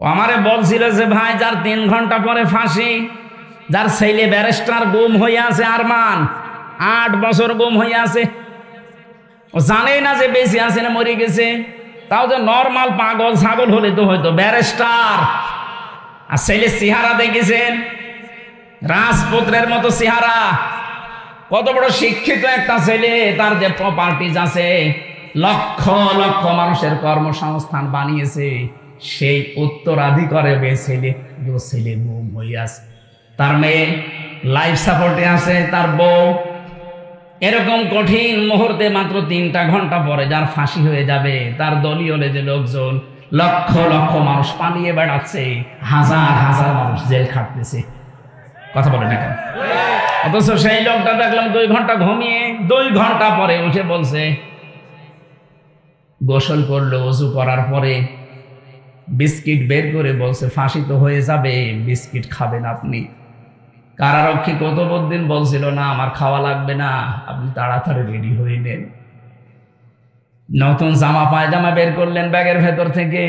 ও আমারে বলছিল যে ভাই যার 3 ঘন্টা পরে ফাঁসি, যার ছেলে ব্যারিস্টার গুম হয়ে আছে, আরমান 8 বছর গুম হয়ে আছে, ও জানেই না যে বেঁচে আছে না মরে গেছে। তাও যে নর্মাল পাগল ছাগল হলে তো হয়তো, ব্যারিস্টার। আর ছেলে চেহারা দেখেছেন, রাজপুত্রের মতো চেহারা, কত বড় শিক্ষিত একটা ছেলে, তার যে প্রপার্টিজ আছে, লক্ষ লক্ষ মানুষের কর্মসংস্থান বানিয়েছে, সেই উত্তরাধিকারে ছেলে গুম হয়ে আছে। তার মেয়ে লাইফ সাপোর্টে আছে, তার বউ। এরকম কঠিন মুহূর্তে মাত্র 3টা ঘন্টা পরে যার ফাঁসি হয়ে যাবে, তার দলীয় যে লোকজন, লক্ষ লক্ষ মানুষ পালিয়ে বেড়াচ্ছে, হাজার হাজার মানুষ জেল খাটতেছে। কথা বলে না কেন? অথচ সেই লোকটা দেখলাম 2 ঘন্টা ঘুমিয়ে 2 ঘন্টা পরে উঠে বলছে, গোসল করলো, ওযু করার পরে বিস্কিট বের করে বলছে ফাঁসি তো হয়ে যাবে, বিস্কিট খাবেন আপনি। কারারক্ষী কতদিন বলছিল না আমার খাওয়া লাগবে না, আপনি তাড়াতাড়ি রেডি হয়ে নেন। নতুন জামা পায়জামা বের করলেন ব্যাগের ভেতর থেকে,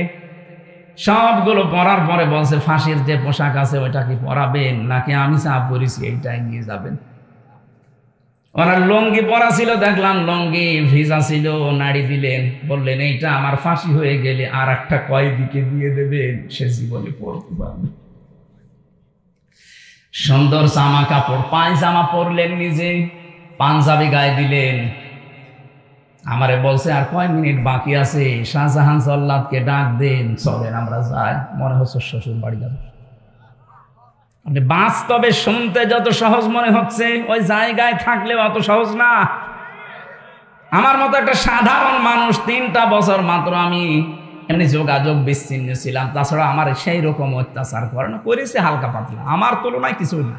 সবগুলো পরার পরে বলছে ফাঁসির যে পোশাক আছে ওইটা কি পরাবেন, নাকি আমি যা পরেছি এইটাই নিয়ে যাবেন। ওনার লুঙ্গি পরা ছিল, দেখলাম লুঙ্গি ভিজা ছিল, নাড়ি দিলেন, বললেন এইটা আমার ফাঁসি হয়ে গেলে আর একটা কয়েদিকে দিয়ে দেবেন, সে জীবনে পরতে পারবে। সুন্দর জামা কাপড়, পায়জামা পরলেন নিজে, পাঞ্জাবি গায়ে দিলেন। আমারে বলছে আর কয় মিনিট বাকি আছে, শাহজাহান জল্লাদকে ডাক দেন, চলেন আমরা যাই। মনে হচ্ছে শ্বশুর বাড়ি যাবে। আপনি বাস্তবে শুনতে যত সহজ মনে হচ্ছে, ওই জায়গায় থাকলে অত সহজ না। আমার মতো একটা সাধারণ মানুষ, 3টা বছর মাত্র আমি এমনি যোগাযোগ বিচ্ছিন্ন ছিলাম, তাছাড়া আমার সেই রকম অত্যাচার করে না, করেছে হালকা পাতলা, আমার তুলনায় কিছুই না।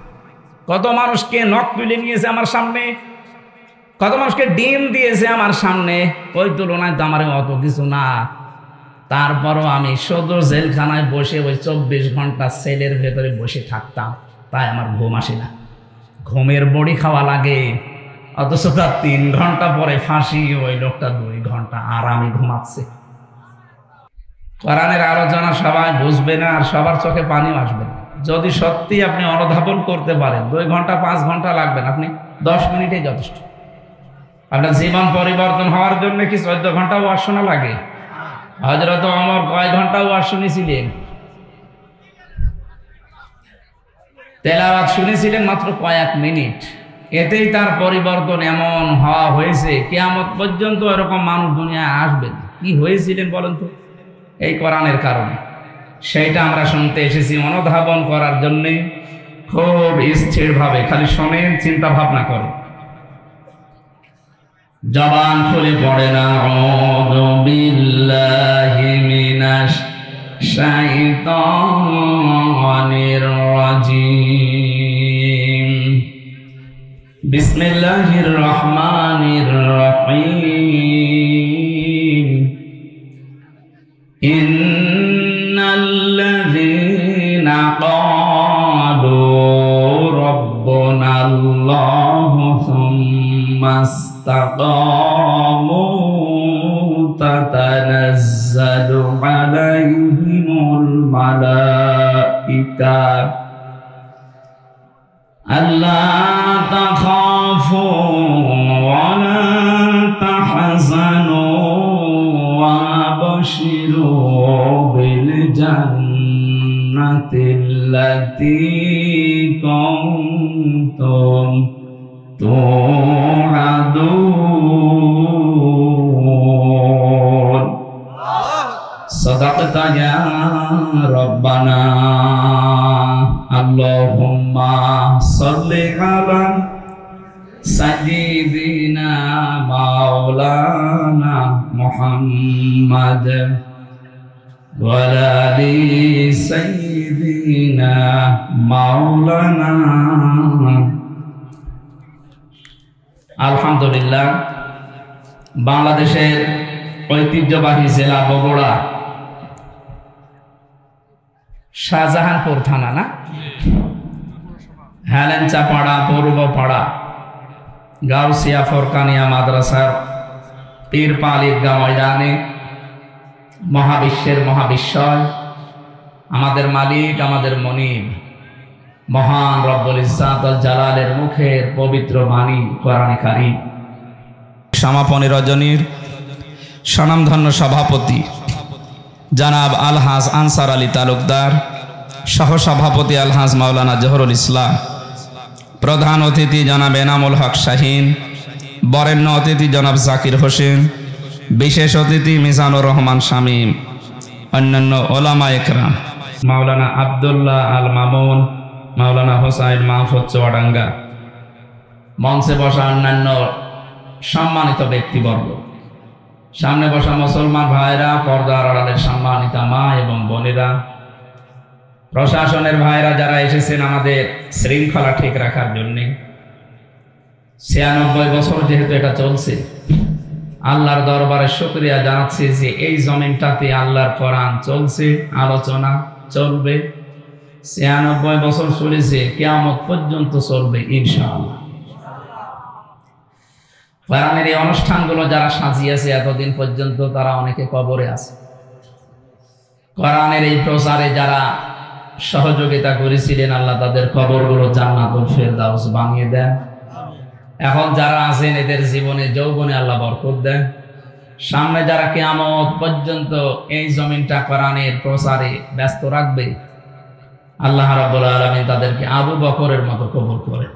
কত মানুষকে নখ তুলে নিয়েছে আমার সামনে, কত মানুষকে ডিম দিয়েছে আমার সামনে, ওই তুলনায় তো আমার অত কিছু না। তারপরও আমি সদর জেলখানায় বসে ওই 24 ঘন্টা সেলের ভেতরে বসে থাকতাম, তাই আমার ঘুম আসে না, ঘুমের বড়ি খাওয়া লাগে। অথচ তার 3 ঘন্টা পরে ফাঁসি, ওই লোকটা 2 ঘন্টা আরামে ঘুমাচ্ছে। কোরআনের আলোচনা সবাই বুঝবে না, আর সবার চোখে পানিও আসবে না। যদি সত্যি আপনি অনুধাবন করতে পারেন, 2 ঘন্টা 5 ঘন্টা লাগবেন, আপনি 10 মিনিটেই যথেষ্ট। আপনার জীবন পরিবর্তন হওয়ার জন্য কি 14 ঘন্টা ওয়াজ শোনা লাগে? হযরত ওমর কয় ঘন্টা ওয়াজ শুনেছিলেন? তেলাওয়াত শুনেছিলেন মাত্র কয়েক মিনিট, এতেই তার পরিবর্তন এমন হওয়া হয়েছে, কিয়ামত পর্যন্ত এরকম মানুষ দুনিয়ায় আসবে না। কি হয়েছিলেন বলেন তো? এই কোরআনের কারণে। সেইটা আমরা শুনতে এসেছি অনুধাবন করার জন্যে, খুব স্থিরভাবে খালি শোনেন, চিন্তা ভাবনা করেন, জবান খুলে পড়ে না। আউযু বিল্লাহি মিনাশ শাইতানির রাজিম। বিসমিল্লাহির রহমানির রহিম। ইন্নাল্লাযীনা ক্বালু রাব্বুনাল্লাহু সুম্মা ইসতাকামু তাতানাজ্জালু আলাইহিমুল মালাইকা আল্লা তাখাফু ওয়া লা তাহজানু ওয়া বাশিরু বিল জান্নাতিল্লাতী কুনতুম তুআদুন। সাদাকাতা ইয়া রাব্বানা। আল্লাহুম্মা সাল্লি আলা সাইয়্যিদিনা মাওলানা মুহাম্মাদ ওয়া আলা আলি সাইয়্যিদিনা মাওলানা। আলহামদুলিল্লাহ, বাংলাদেশের ঐতিহ্যবাহী জেলা বগুড়া, শাহজাহানপুর থানা না, হেলেঞ্চাপাড়া পূর্বপাড়া গাউসিয়া ফরকানিয়া মাদ্রাসার পীরপাল ঈদগাহ ময়দানে মহাবিশ্বের মহাবিশ্বয় আমাদের মালিক, আমাদের মনিব, মহান রব্বুল ইজ্জাত ওয়াল জালালের মুখের পবিত্র বাণী কোরআনে কারীম। সমাপনী রজনীর স্বনামধন্য সভাপতি জনাব আলহাজ আনসার আলী তালুকদার, সহসভাপতি আলহাজ মাওলানা জহরুল ইসলাম, প্রধান অতিথি জনাব এনামুল হক শাহীন, বরেণ্য অতিথি জনাব জাকির হোসেন, বিশেষ অতিথি মিজানুর রহমান শামীম, অন্যান্য ওলামা একরাম, মাওলানা আব্দুল্লাহ আল মামুন, মাওলানা হোসাইন মাহফুজ চুয়াডাঙ্গা, মঞ্চে বসা অন্যান্য সম্মানিত ব্যক্তিবর্গ, সামনে বসা মুসলমান ভাইরা, পর্দার আড়ালের সম্মানিতা মা এবং বোনেরা, প্রশাসনের ভাইরা যারা এসেছেন আমাদের শৃঙ্খলা ঠিক রাখার জন্যে। 96 বছর যেহেতু এটা চলছে, আল্লাহর দরবারে শুকরিয়া জানাচ্ছি যে এই জমিনটাতে আল্লাহর কোরআন চলছে, আলোচনা চলবে। 96 বছর চলেছে, কিয়ামত পর্যন্ত চলবে ইনশাআল্লাহ। কোরআনের এই অনুষ্ঠানগুলো যারা সাজিয়েছে এতদিন পর্যন্ত, তারা অনেকে কবরে আছে। কোরআনের এই প্রচারে যারা সহযোগিতা করেছিলেন, আল্লাহ তাদের কবরগুলো জান্নাতুল ফেরদাউস বানিয়ে দেন। এখন যারা আছেন এদের জীবনে যৌবনে আল্লাহ বরকত দেন। সামনে যারা কিয়ামত পর্যন্ত এই জমিনটা কোরআনের প্রচারে ব্যস্ত রাখবে, আল্লাহ রাব্বুল আলামিন তাদেরকে আবু বকরের মতো কবুল করেন।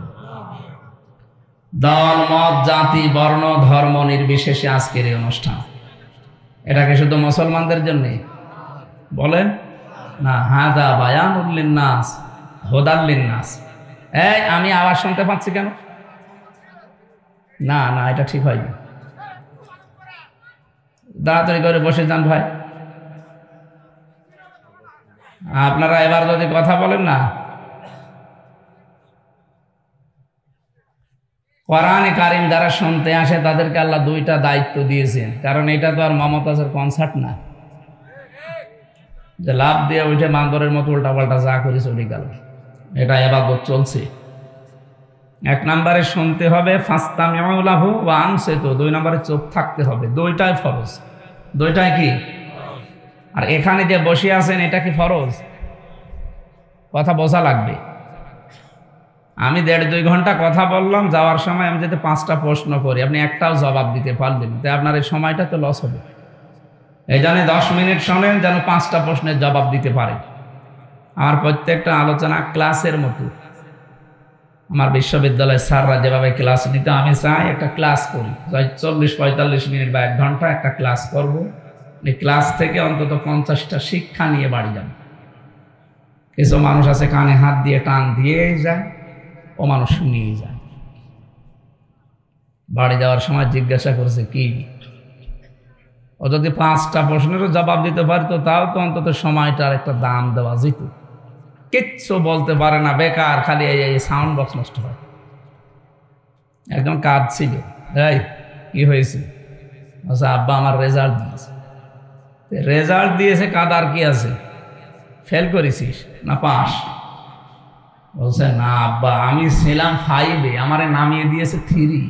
দল মত জাতি বর্ণ ধর্ম নির্বিশেষে আজকের এই অনুষ্ঠান, এটাকে শুধু মুসলমানদের জন্য বলেন না, হাদা বায়ানুল লিন্নাস হুদাল লিন্নাস। এই আমি আওয়াজ শুনতে পাচ্ছি কেন? না না, এটা ঠিক হয়নি। তাড়াতাড়ি করে বসে যান ভাই। আপনারা এবার যদি কথা বলেন না, কোরআনে কারীম যারা শুনতে আসে তাদেরকে আল্লাহ দুইটা দায়িত্ব দিয়েছেন। কারণ এটা তো আর মমতাজের কনসার্ট না যে লাভ দিয়ে উঠে বান্দরের মতো উল্টাপাল্টা যা করে চলে গেল। এটা ইবাদত চলছে। 1 নম্বরে শুনতে হবে, ফাস্তামিউ লাহু ওয়া আনসিতু। 2 নম্বরে চুপ থাকতে হবে। দুইটাই ফরজ। দুইটাই কি? আর এখানে যে বসে আছেন এটা কি ফরজ? কথা বোঝা লাগবে। আমি 1.5-2 ঘন্টা কথা বললাম, যাওয়ার সময় আমি যদি 5টা প্রশ্ন করি, আপনি একটাও জবাব দিতে পারলেন, তাই আপনার এই সময়টা তো লস হবে। এই জন্য 10 মিনিট শোনেন, যেন 5টা প্রশ্নের জবাব দিতে পারে। আমার প্রত্যেকটা আলোচনা ক্লাসের মতো। আমার বিশ্ববিদ্যালয়ের স্যাররা যেভাবে ক্লাস নিতে, আমি চাই একটা ক্লাস করি, 40-45 মিনিট বা 1 ঘন্টা একটা ক্লাস করব। এই ক্লাস থেকে অন্তত 50টা শিক্ষা নিয়ে বাড়ি যাব। কিছু মানুষ আছে কানে হাত দিয়ে টান দিয়েই যায়, ও মানুষ শুনিয়েই যায়। বাড়ি যাওয়ার সময় জিজ্ঞাসা করছে কি, ও যদি 5টা প্রশ্নেরও জবাব দিতে পারতো, তাও তো অন্তত সময়টার একটা দাম দেওয়া যেত। কিচ্ছু বলতে পারে না, বেকার, খালি এই সাউন্ড বক্স নষ্ট হয়। একজন কাঁদছিল, এই কি হয়েছে? আচ্ছা আব্বা আমার রেজাল্ট দিয়েছে। রেজাল্ট দিয়েছে, কাদার কি আছে? ফেল করেছিস না পাস? বলছে না আব্বা, আমি ছিলাম 5-এ, আমারে নামিয়ে দিয়েছে 3।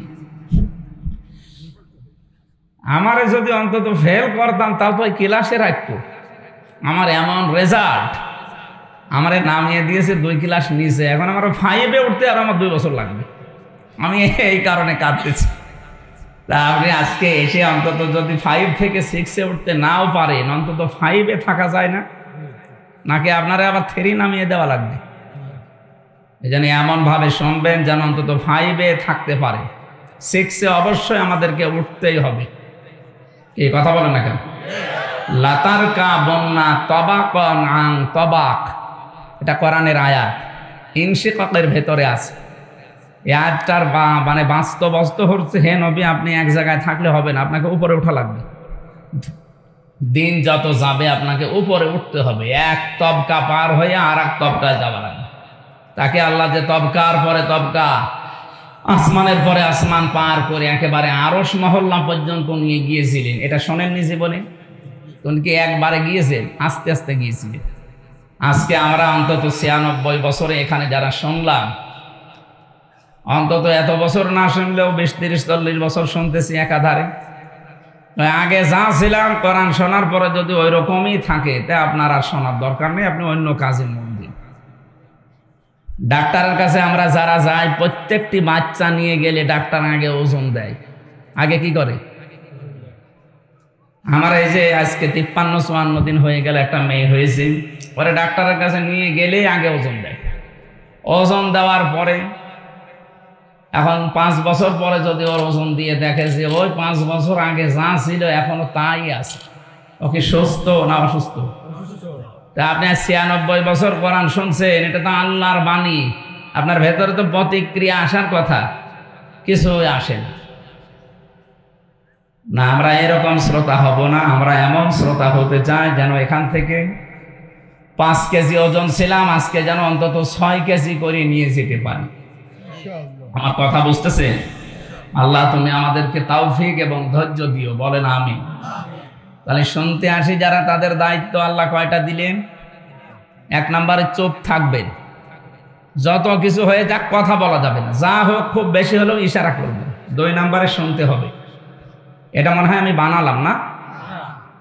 আমারে যদি অন্তত ফেল করতাম তাও তো ক্লাসে রাখতো। আমার এমন রেজাল্ট, আমারে নামিয়ে দিয়েছে 2 ক্লাস নিচে। এখন আমার 5-এ উঠতে আর আমার 2 বছর লাগবে। আমি এই কারণে কাঁদতেছি। তা আপনি আজকে এসে অন্তত যদি 5 থেকে 6-এ উঠতে নাও পারেন, অন্তত 5-এ থাকা যায় না? নাকি আপনারা আবার 3 নামিয়ে দেওয়া লাগবে? এই জন্য এমনভাবে শুনবেন যেন অন্তত 5-এ থাকতে পারে। 6-এ অবশ্যই আমাদেরকে উঠতেই হবে। এই কথা বলেন না কেন? লাতার কা বন্যা তবাক আং তবাক, এটা কোরআনের আয়াত, ইনশিকাকের ভেতরে আছে। এই আয়াতটার মানে বাস্তব হচ্ছে, হে নবী আপনি এক জায়গায় থাকলে হবে না, আপনাকে উপরে ওঠা লাগবে। দিন যত যাবে আপনাকে উপরে উঠতে হবে। এক তবকা পার হয়ে আর এক তবকায় যাওয়া লাগবে। তাকে আল্লাহ যে তবকার পরে তবকা, আসমানের পরে আসমান পার করে একেবারে আরশ মহল্লা পর্যন্ত নিয়ে গিয়েছিলেন, এটা শোনেননি জীবনে? তুমি কি একবারে গিয়েছেন? আস্তে আস্তে গিয়েছিলেন। আজকে আমরা অন্তত 96 বছরে এখানে যারা শুনলাম, অন্তত এত বছর না শুনলেও 20, 30, 40 বছর শুনতেছি একাধারে। আগে যা ছিলাম কোরআন শোনার পরে যদি ওই রকমই থাকে তা আপনার আর শোনার দরকার নেই, আপনি অন্য কাজে মন দিন। ডাক্তারের কাছে আমরা যারা যাই, প্রত্যেকটি বাচ্চা নিয়ে গেলে ডাক্তার আগে ওজন দেয়। আগে কি করে? আমার এই যে আজকে 53-54 দিন হয়ে গেল, একটা মেয়ে হয়েছে, পরে ডাক্তারের কাছে নিয়ে গেলে আগে ওজন দেয়। ওজন দেওয়ার পরে এখন 5 বছর পরে যদি ওর ওজন দিয়ে দেখে যে ওই 5 বছর আগে যা ছিল এখনো তাই আছে, ও কি সুস্থ না অসুস্থ? তা আপনি 96 বছর কোরআন শুনছেন, এটা তো আল্লাহর বাণী, আপনার ভেতরে তো প্রতিক্রিয়া আসার কথা, কিছু আসে না। না, আমরা এরকম শ্রোতা হব না, আমরা এমন শ্রোতা হতে চাই যেন এখান থেকে 5 কেজি ওজন ছিলাম, আজকে যেন অন্তত 6 কেজি করে নিয়ে যেতে পারি। আমার কথা বুঝতেছে? আল্লাহ তুমি আমাদেরকে তৌফিক এবং ধৈর্য দিও, বলেন আমিন। তাহলে শুনতে আসি যারা, তাদের দায়িত্ব আল্লাহ কয়টা দিলেন? 1 নম্বরে চুপ থাকবেন, যত কিছু হয়ে যাক কথা বলা যাবে না, যা হোক খুব বেশি হলেও ইশারা করবেন। 2 নম্বরে শুনতে হবে, এটা মনে হয় আমি বানালাম না,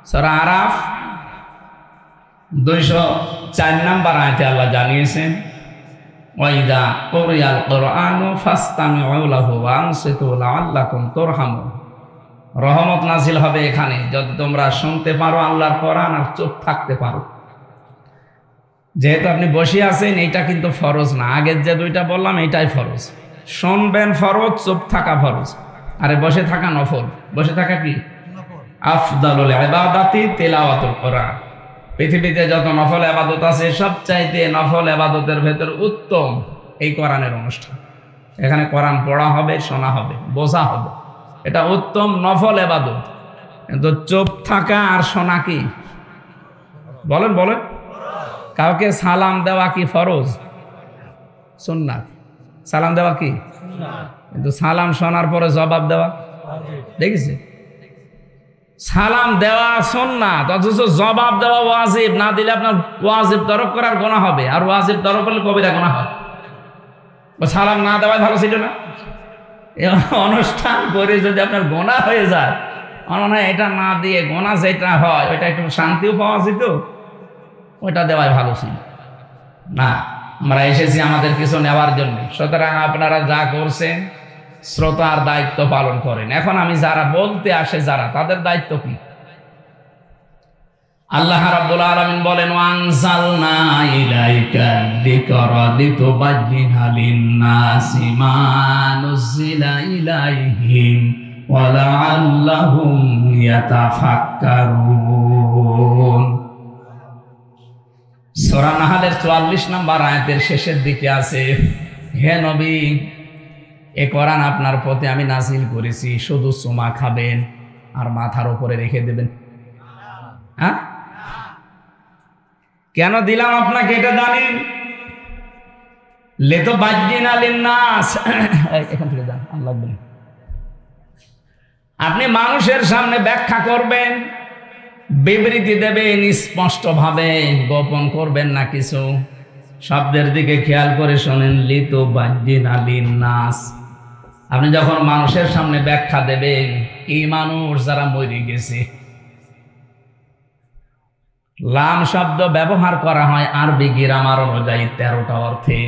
সূরা আরাফ 204 নম্বর আয়াতে আল্লাহ জানিয়েছেন, ওয়াইদা কুরিয়াল কুরআনু ফাসতামিউ লাহু ওয়া আনসিতু লাআল্লাকুম তুরহামুন। রহমত নাজিল হবে এখানে যদি তোমরা শুনতে পারো আল্লাহর কোরআন আর চুপ থাকতে পারো। যেহেতু আপনি বসে আছেন, এইটা কিন্তু ফরজ না, আগের যে 2টা বললাম এইটাই ফরজ। শুনবেন ফরজ, চুপ থাকা ফরজ, আরে বসে থাকা নফল। বসে থাকা কি? আফদালুল ইবাদাতি তিলাওয়াতুল কোরআন। পৃথিবীতে যত নফল ইবাদত আছে সবচাইতে নফল ইবাদতের ভেতর উত্তম এই কোরআনের অনুষ্ঠান। এখানে কোরআন পড়া হবে, শোনা হবে, বোঝা হবে, এটা উত্তম নফল ইবাদত। কিন্তু চুপ থাকা আর শোনা কি? বলেন বলেন। কাউকে সালাম দেওয়া কি ফরজ? সুন্নাত। সালাম দেওয়া কি? কিন্তু সালাম শোনার পরে জবাব দেওয়া দেখেছে? সালাম দেওয়া সুন্নাত, অথচ জবাব দেওয়া ওয়াজিব। না দিলে আপনার ওয়াজিব তরক করার গুনাহ হবে, আর ওয়াজিব তরক করলে কবিরা গুনাহ হয়। সালাম না দেওয়াই ভালো ছিল না? এই অনুষ্ঠান করে যদি আপনার গুনাহ হয়ে যায়, আমার মনে হয় এটা না দিয়ে গুনাহ যেটা হয় ওইটা একটু শান্তিও পাওয়া যেত, ওইটা দেওয়াই ভালো ছিল না। আমরা এসেছি আমাদের কিছু নেওয়ার জন্য, সুতরাং আপনারা যা করছেন শ্রোতার দায়িত্ব পালন করেন। এখন আমি যারা বলতে আসে যারা, তাদের দায়িত্ব কি? আল্লাহ রাব্বুল আলামিন বলেন, ওয়ানজালনা ইলাইকা যিকরা লিতুবাজ্জিনা লিন-নাসি মা নুজিলা ইলাইহিম ওয়া লাআল্লাহুম ইয়াতাফাক্কারুন। সূরা নাহলের 44 নম্বর আয়াতের শেষের দিকে আছে, হে নবী, এ কোরআন আপনার প্রতি আমি নাজিল করেছি, শুধু চুমা খাবেন আর মাথার উপরে রেখে দেবেন। হ্যাঁ, কেন দিলাম আপনাকে এটা জানেন? লিতুবাজ্জিনা লিন-নাস, এখান থেকে যান, আল্লাহ বলেন আপনি মানুষের সামনে ব্যাখ্যা করবেন, বিবৃতি দেবেন স্পষ্টভাবে, গোপন করবেন না কিছু। শব্দের দিকে খেয়াল করে শোনেন, লিতুবাজ্জিনা লিন-নাস। আপনি যখন মানুষের সামনে ব্যাখ্যা দেবেন, কি মানুষ যারা মরে গেছে, লাম শব্দ ব্যবহার করা হয় আরবি গ্রামার অনুযায়ী 13টা অর্থে।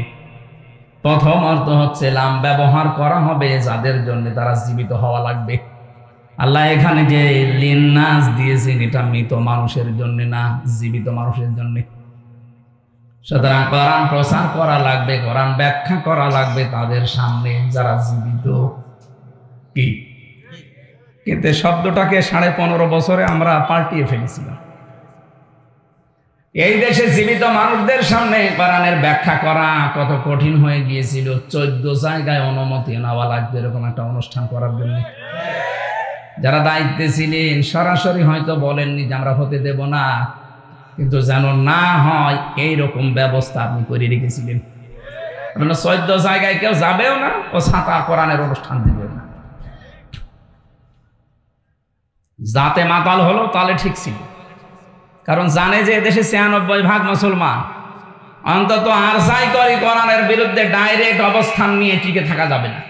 প্রথম অর্থ হচ্ছে লাম ব্যবহার করা হবে যাদের জন্য তারা জীবিত হওয়া লাগবে। আল্লাহ এখানে যে লিন-নাস দিয়েছেন এটা মৃত মানুষের জন্য না, জীবিত মানুষের জন্য। সুতরাং কোরআন প্রচার করা লাগবে, কোরআন ব্যাখ্যা করা লাগবে তাদের সামনে যারা জীবিত। কি কিন্তু শব্দটাকে 15.5 বছরে আমরা পাল্টিয়ে ফেলেছিলাম। এই দেশে জীবিত মানুষদের সামনে কোরআনের ব্যাখ্যা করা কত কঠিন হয়ে গিয়েছিল। 14 জায়গায় অনুমতি নেওয়া লাগবে এরকম একটা অনুষ্ঠান করার জন্য। যারা দায়িত্বে ছিলেন সরাসরি হয়তো বলেননি যে আমরা হতে দেব না, কিন্তু যেন না হয় এইরকম ব্যবস্থা আপনি করে রেখেছিলেন। 14 জায়গায় কেউ যাবেও না, ও ছাতা কোরআনের অনুষ্ঠান দিবেও না। যাতে মাতাল হলো তাহলে ঠিক ছিল, কারণ জানে যে এদেশে 96% মুসলমান। অন্তত আর যাই করি কোরআনের বিরুদ্ধে ডাইরেক্ট অবস্থান নিয়ে টিকে থাকা যাবে না।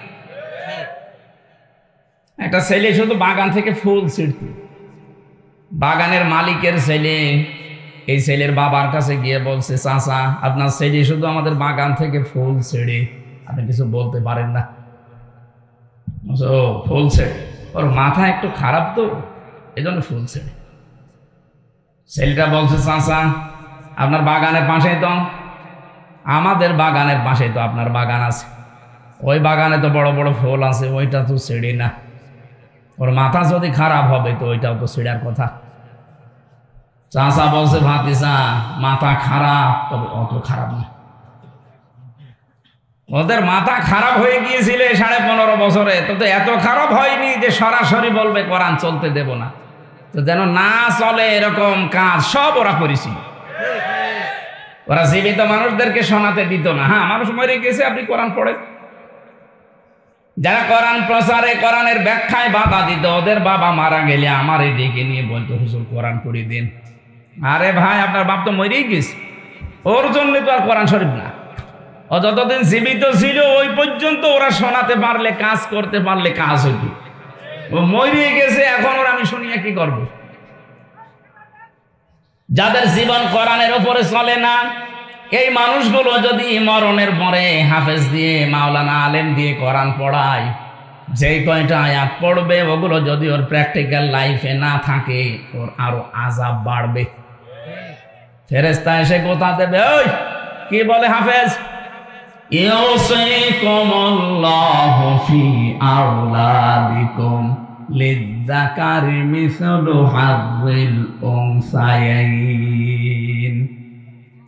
একটা ছেলে শুধু বাগান থেকে ফুল ছিঁড়ত, বাগানের মালিকের ছেলে এই ছেলের বাবার কাছে গিয়ে বলছে, চাচা আপনার ছেলে শুধু আমাদের বাগান থেকে ফুল ছেড়ে, আপনি কিছু বলতে পারেন না? ও ফুল ছেড়ে, ওর মাথা একটু খারাপ তো এই জন্য ফুল ছেড়ে। ছেলেটা বলছে, চাচা আপনার বাগানের পাশেই তো, আমাদের বাগানের পাশেই তো আপনার বাগান আছে, ওই বাগানে তো বড় বড় ফুল আছে, ওইটা তো ছেড়ে না। ওর মাথা যদি খারাপ হবে তো ওইটাও তো ছেড়ার কথা। চাচা বলছে, ভাতিজা মাথা খারাপ, তবে অত খারাপ না। ওদের মাথা খারাপ হয়ে গিয়েছিল 15.5 বছরে, তো এত খারাপ হয়নি যে সরাসরি বলবে কোরআন চলতে দেব না। তো যেন না চলে এরকম কাজ সব ওরা করেছিল। ওরা জীবিত মানুষদেরকে শোনাতে দিত না। হ্যাঁ, মানুষ মরে গেছে, আপনি কোরআন পড়েন। যারা কোরআন প্রচারে কোরআনের ব্যাখ্যায় বাধা দিত, ওদের বাবা মারা গেলে আমারে ডেকে নিয়ে বলতো, হুজুর কোরআন পড়ে দিন। আরে ভাই, আপনার বাপ তো মরেই গেছে, ওর জন্য তো আর কোরআন শরীফ না। ও যতদিন জীবিত ছিল ওই পর্যন্ত ওরা শোনাতে পারলে, কাজ করতে পারলে কাজ হইত। ও মরে গেছে, এখন ওরা আমি শুনিয়া কি করব? যাদের জীবন কোরআনের উপরে চলে না, এই মানুষগুলো যদি মরণের পরে হাফেজ দিয়ে, মাওলানা আলেম দিয়ে কোরআন পড়ায়, যেই কয়টা আয়াত পড়বে ওগুলো যদি ওর প্র্যাকটিক্যাল লাইফে না থাকে, ওর আরো আযাব বাড়বে। ফেরেশতা এসে গোতা দেবে, ওই কি বলে হাফেজ, ইউসিকুমুল্লাহু ফি আওলাদিকুম লিযযাকারি মিসলু হাযযিল উনসায়াইন।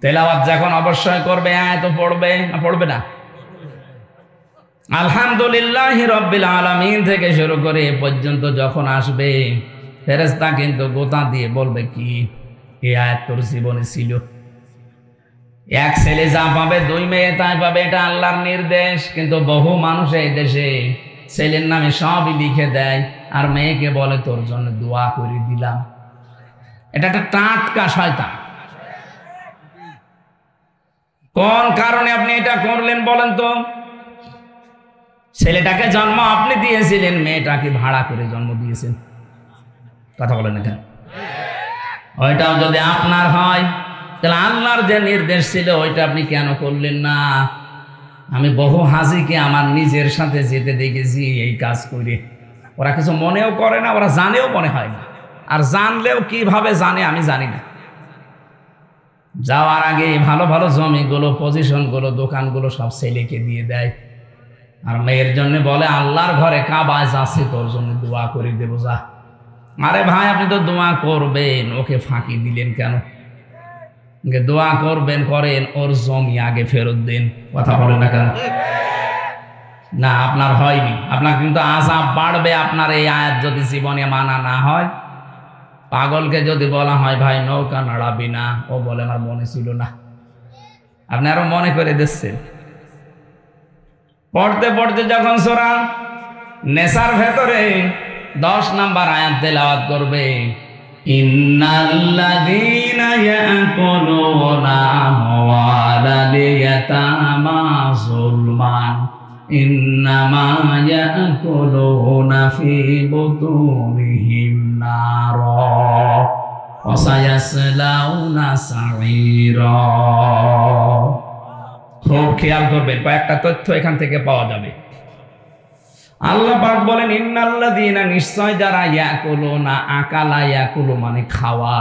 তেলাওয়াত যখন অবশ্যই করবে, আয়াত পড়বে না পড়বে না? আলহামদুলিল্লাহি রাব্বিল আলামিন থেকে শুরু করে এ পর্যন্ত যখন আসবে, ফেরেশতা কিন্তু গোতা দিয়ে বলবে, কি এই আয়াত তোর জীবনে ছিল? এক ছেলে যা পাবে, 2 মেয়ে তাই পাবে, এটা আল্লাহর নির্দেশ। কিন্তু বহু মানুষ এই দেশে ছেলের নামে সবই লিখে দেয়, আর মেয়েকে বলে তোর জন্য দোয়া করে দিলাম। এটা একটা টাটকা শয়তান। কোন কারণে আপনি এটা করলেন বলেন তো? ছেলেটাকে জন্ম আপনি দিয়েছিলেন, মেয়েটাকে ভাড়া করে জন্ম দিয়েছেন। কথা বলেন এটা। ওইটাও যদি আপনার হয়, তাহলে আল্লাহর যে নির্দেশ ছিল ওইটা আপনি কেন করলেন না? আমি বহু হাজিকে আমার নিজের সাথে যেতে দেখেছি এই কাজ করে। ওরা কিছু মনেও করে না, ওরা জানেও মনে হয় না, আর জানলেও কিভাবে জানে আমি জানি না। যাওয়ার আগে ভালো ভালো জমিগুলো, পজিশনগুলো, দোকানগুলো সব ছেলেকে দিয়ে দেয়, আর মেয়ের জন্য বলে আল্লাহর ঘরে কাবায় যাচ্ছে, তোর জন্য দোয়া করে দেবো, যা। আরে ভাই, আপনি তো দোয়া করবেন, ওকে ফাঁকি দিলেন কেন? দোয়া করবেন, করেন, ওর জমি আগে ফেরত দেন। কথা বলেন না কেন? না, আপনার হয়নি, আপনার কিন্তু আযাব বাড়বে আপনার এই আয়াত যদি জীবনে মানা না হয়। পাগলকে যদি বলা হয় ভাই নৌকা নাড়াবি না, ও বলে আমার মনে ছিল না। আপনি আরো মনে করে দিচ্ছেন। পড়তে পড়তে যখন সূরা নেসার ভেতরে 10 নম্বর আয়াত তেলাওয়াত করবে, ইন্নাল্লাযীনা ইয়াকুলুনা আমওয়ালাল ইয়াতামা যুলমান ইন্নামা ইয়াকুলুনা ফি বুতুনিহিম নারা ওয়া সায়াসলাউনা সাঈরা। খুব খেয়াল করবেন, কয়েকটা তথ্য এখান থেকে পাওয়া যাবে। আল্লাহ পাক বলেন, ইন্নাল্লাযীনা, নিশ্চয় যারা, ইয়াকুলুনা, আকালা ইয়াকুলু মানে খাওয়া,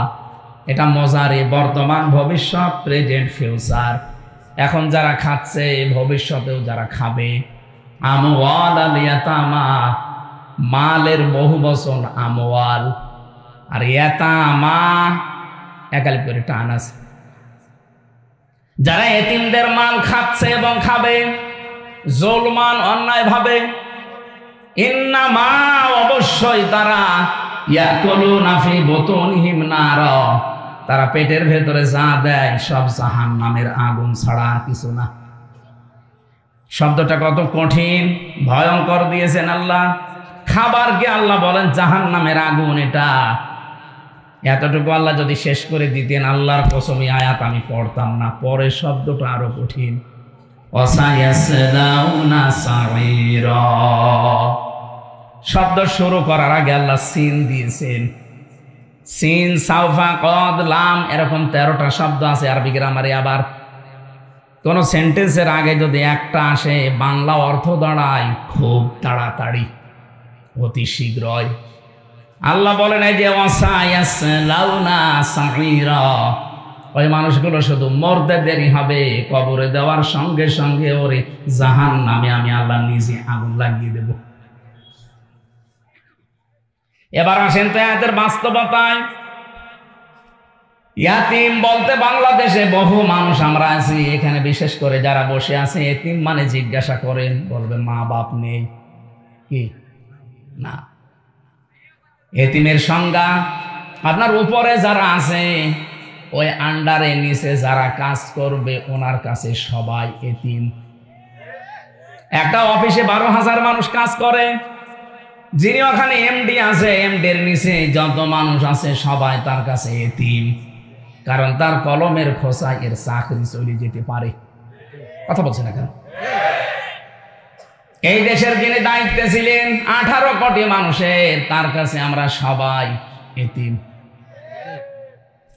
এটা মজারে, বর্তমান, ভবিষ্যৎ, প্রেজেন্ট, ফিউচার। এখন যারা খাচ্ছে, ভবিষ্যতেও যারা খাবে। আমওয়ালাল ইয়াতামা, মালের বহু বচন আমওয়াল, আর ইয়াতামা একালি করে টান আছে। যারা এতিমদের মাল খাচ্ছে এবং খাবে, জুলমান, অন্যায় ভাবে, ইন্নামা, অবশ্যই তারা, ইয়াকুলুনা ফি বুতুনিহিম নারা, তারা পেটের ভেতরে যা দেয় সব জাহান্নামের আগুন ছাড়া আর কিছু না। শব্দটা কত কঠিন, ভয়ঙ্কর দিয়েছেন আল্লাহ। খাবারকে আল্লাহ বলেন জাহান্নামের আগুন। এটা এতটুকু আল্লাহ যদি শেষ করে দিতেন, আল্লাহর কসম এই আয়াত আমি পড়তাম না। পরের শব্দটা আরো কঠিন, ওয়াসায়াসলাউনা সাঈরা। শব্দ শুরু করার আগে আল্লাহ সিন দিয়েছেন। সিন, সাউফা, কদ, লাম এরকম 13টা শব্দ আছে আরবি গ্রামারে। আবার কোন সেন্টেন্সের আগে যদি একটা আসে, বাংলা অর্থ দাঁড়ায় খুব তাড়াতাড়ি, অতি শীঘ্রই। আল্লাহ বলেন এই যে ওয়াসায়াসলাউনা সাঈরা, ওই মানুষগুলো শুধু মরতে দেরি হবে, কবরে দেওয়ার সঙ্গে সঙ্গে ওরে জাহান্নামে আমি আল্লাহ নিজে আগুন লাগিয়ে দেব। এবার আসেন তো এদের বাস্তবতায়। ইয়াতিম বলতে বাংলাদেশে বহু মানুষ আমরা আছি, এখানে বিশেষ করে যারা বসে আছে এতিম মানে জিজ্ঞাসা করেন, বলবেন মা বাপ নেই কি না। এতিমের সংজ্ঞা, আপনার উপরে যারা আছে ওই আন্ডারে নিচে যারা কাজ করবে ওনার কাছে সবাই এতিম। একটা অফিসে 12,000 মানুষ কাজ করে, যিনি ওখানে এমডি আছে, এমডির নিচে যত মানুষ আছে সবাই তার কাছে এতিম, কারণ তার কলমের খোসায় এর চাকরি চলে যেতে পারে। কথা বলছে না কেন? এই দেশের যিনি দায়িত্বে ছিলেন 18 কোটি মানুষের, তার কাছে আমরা সবাই এতিম।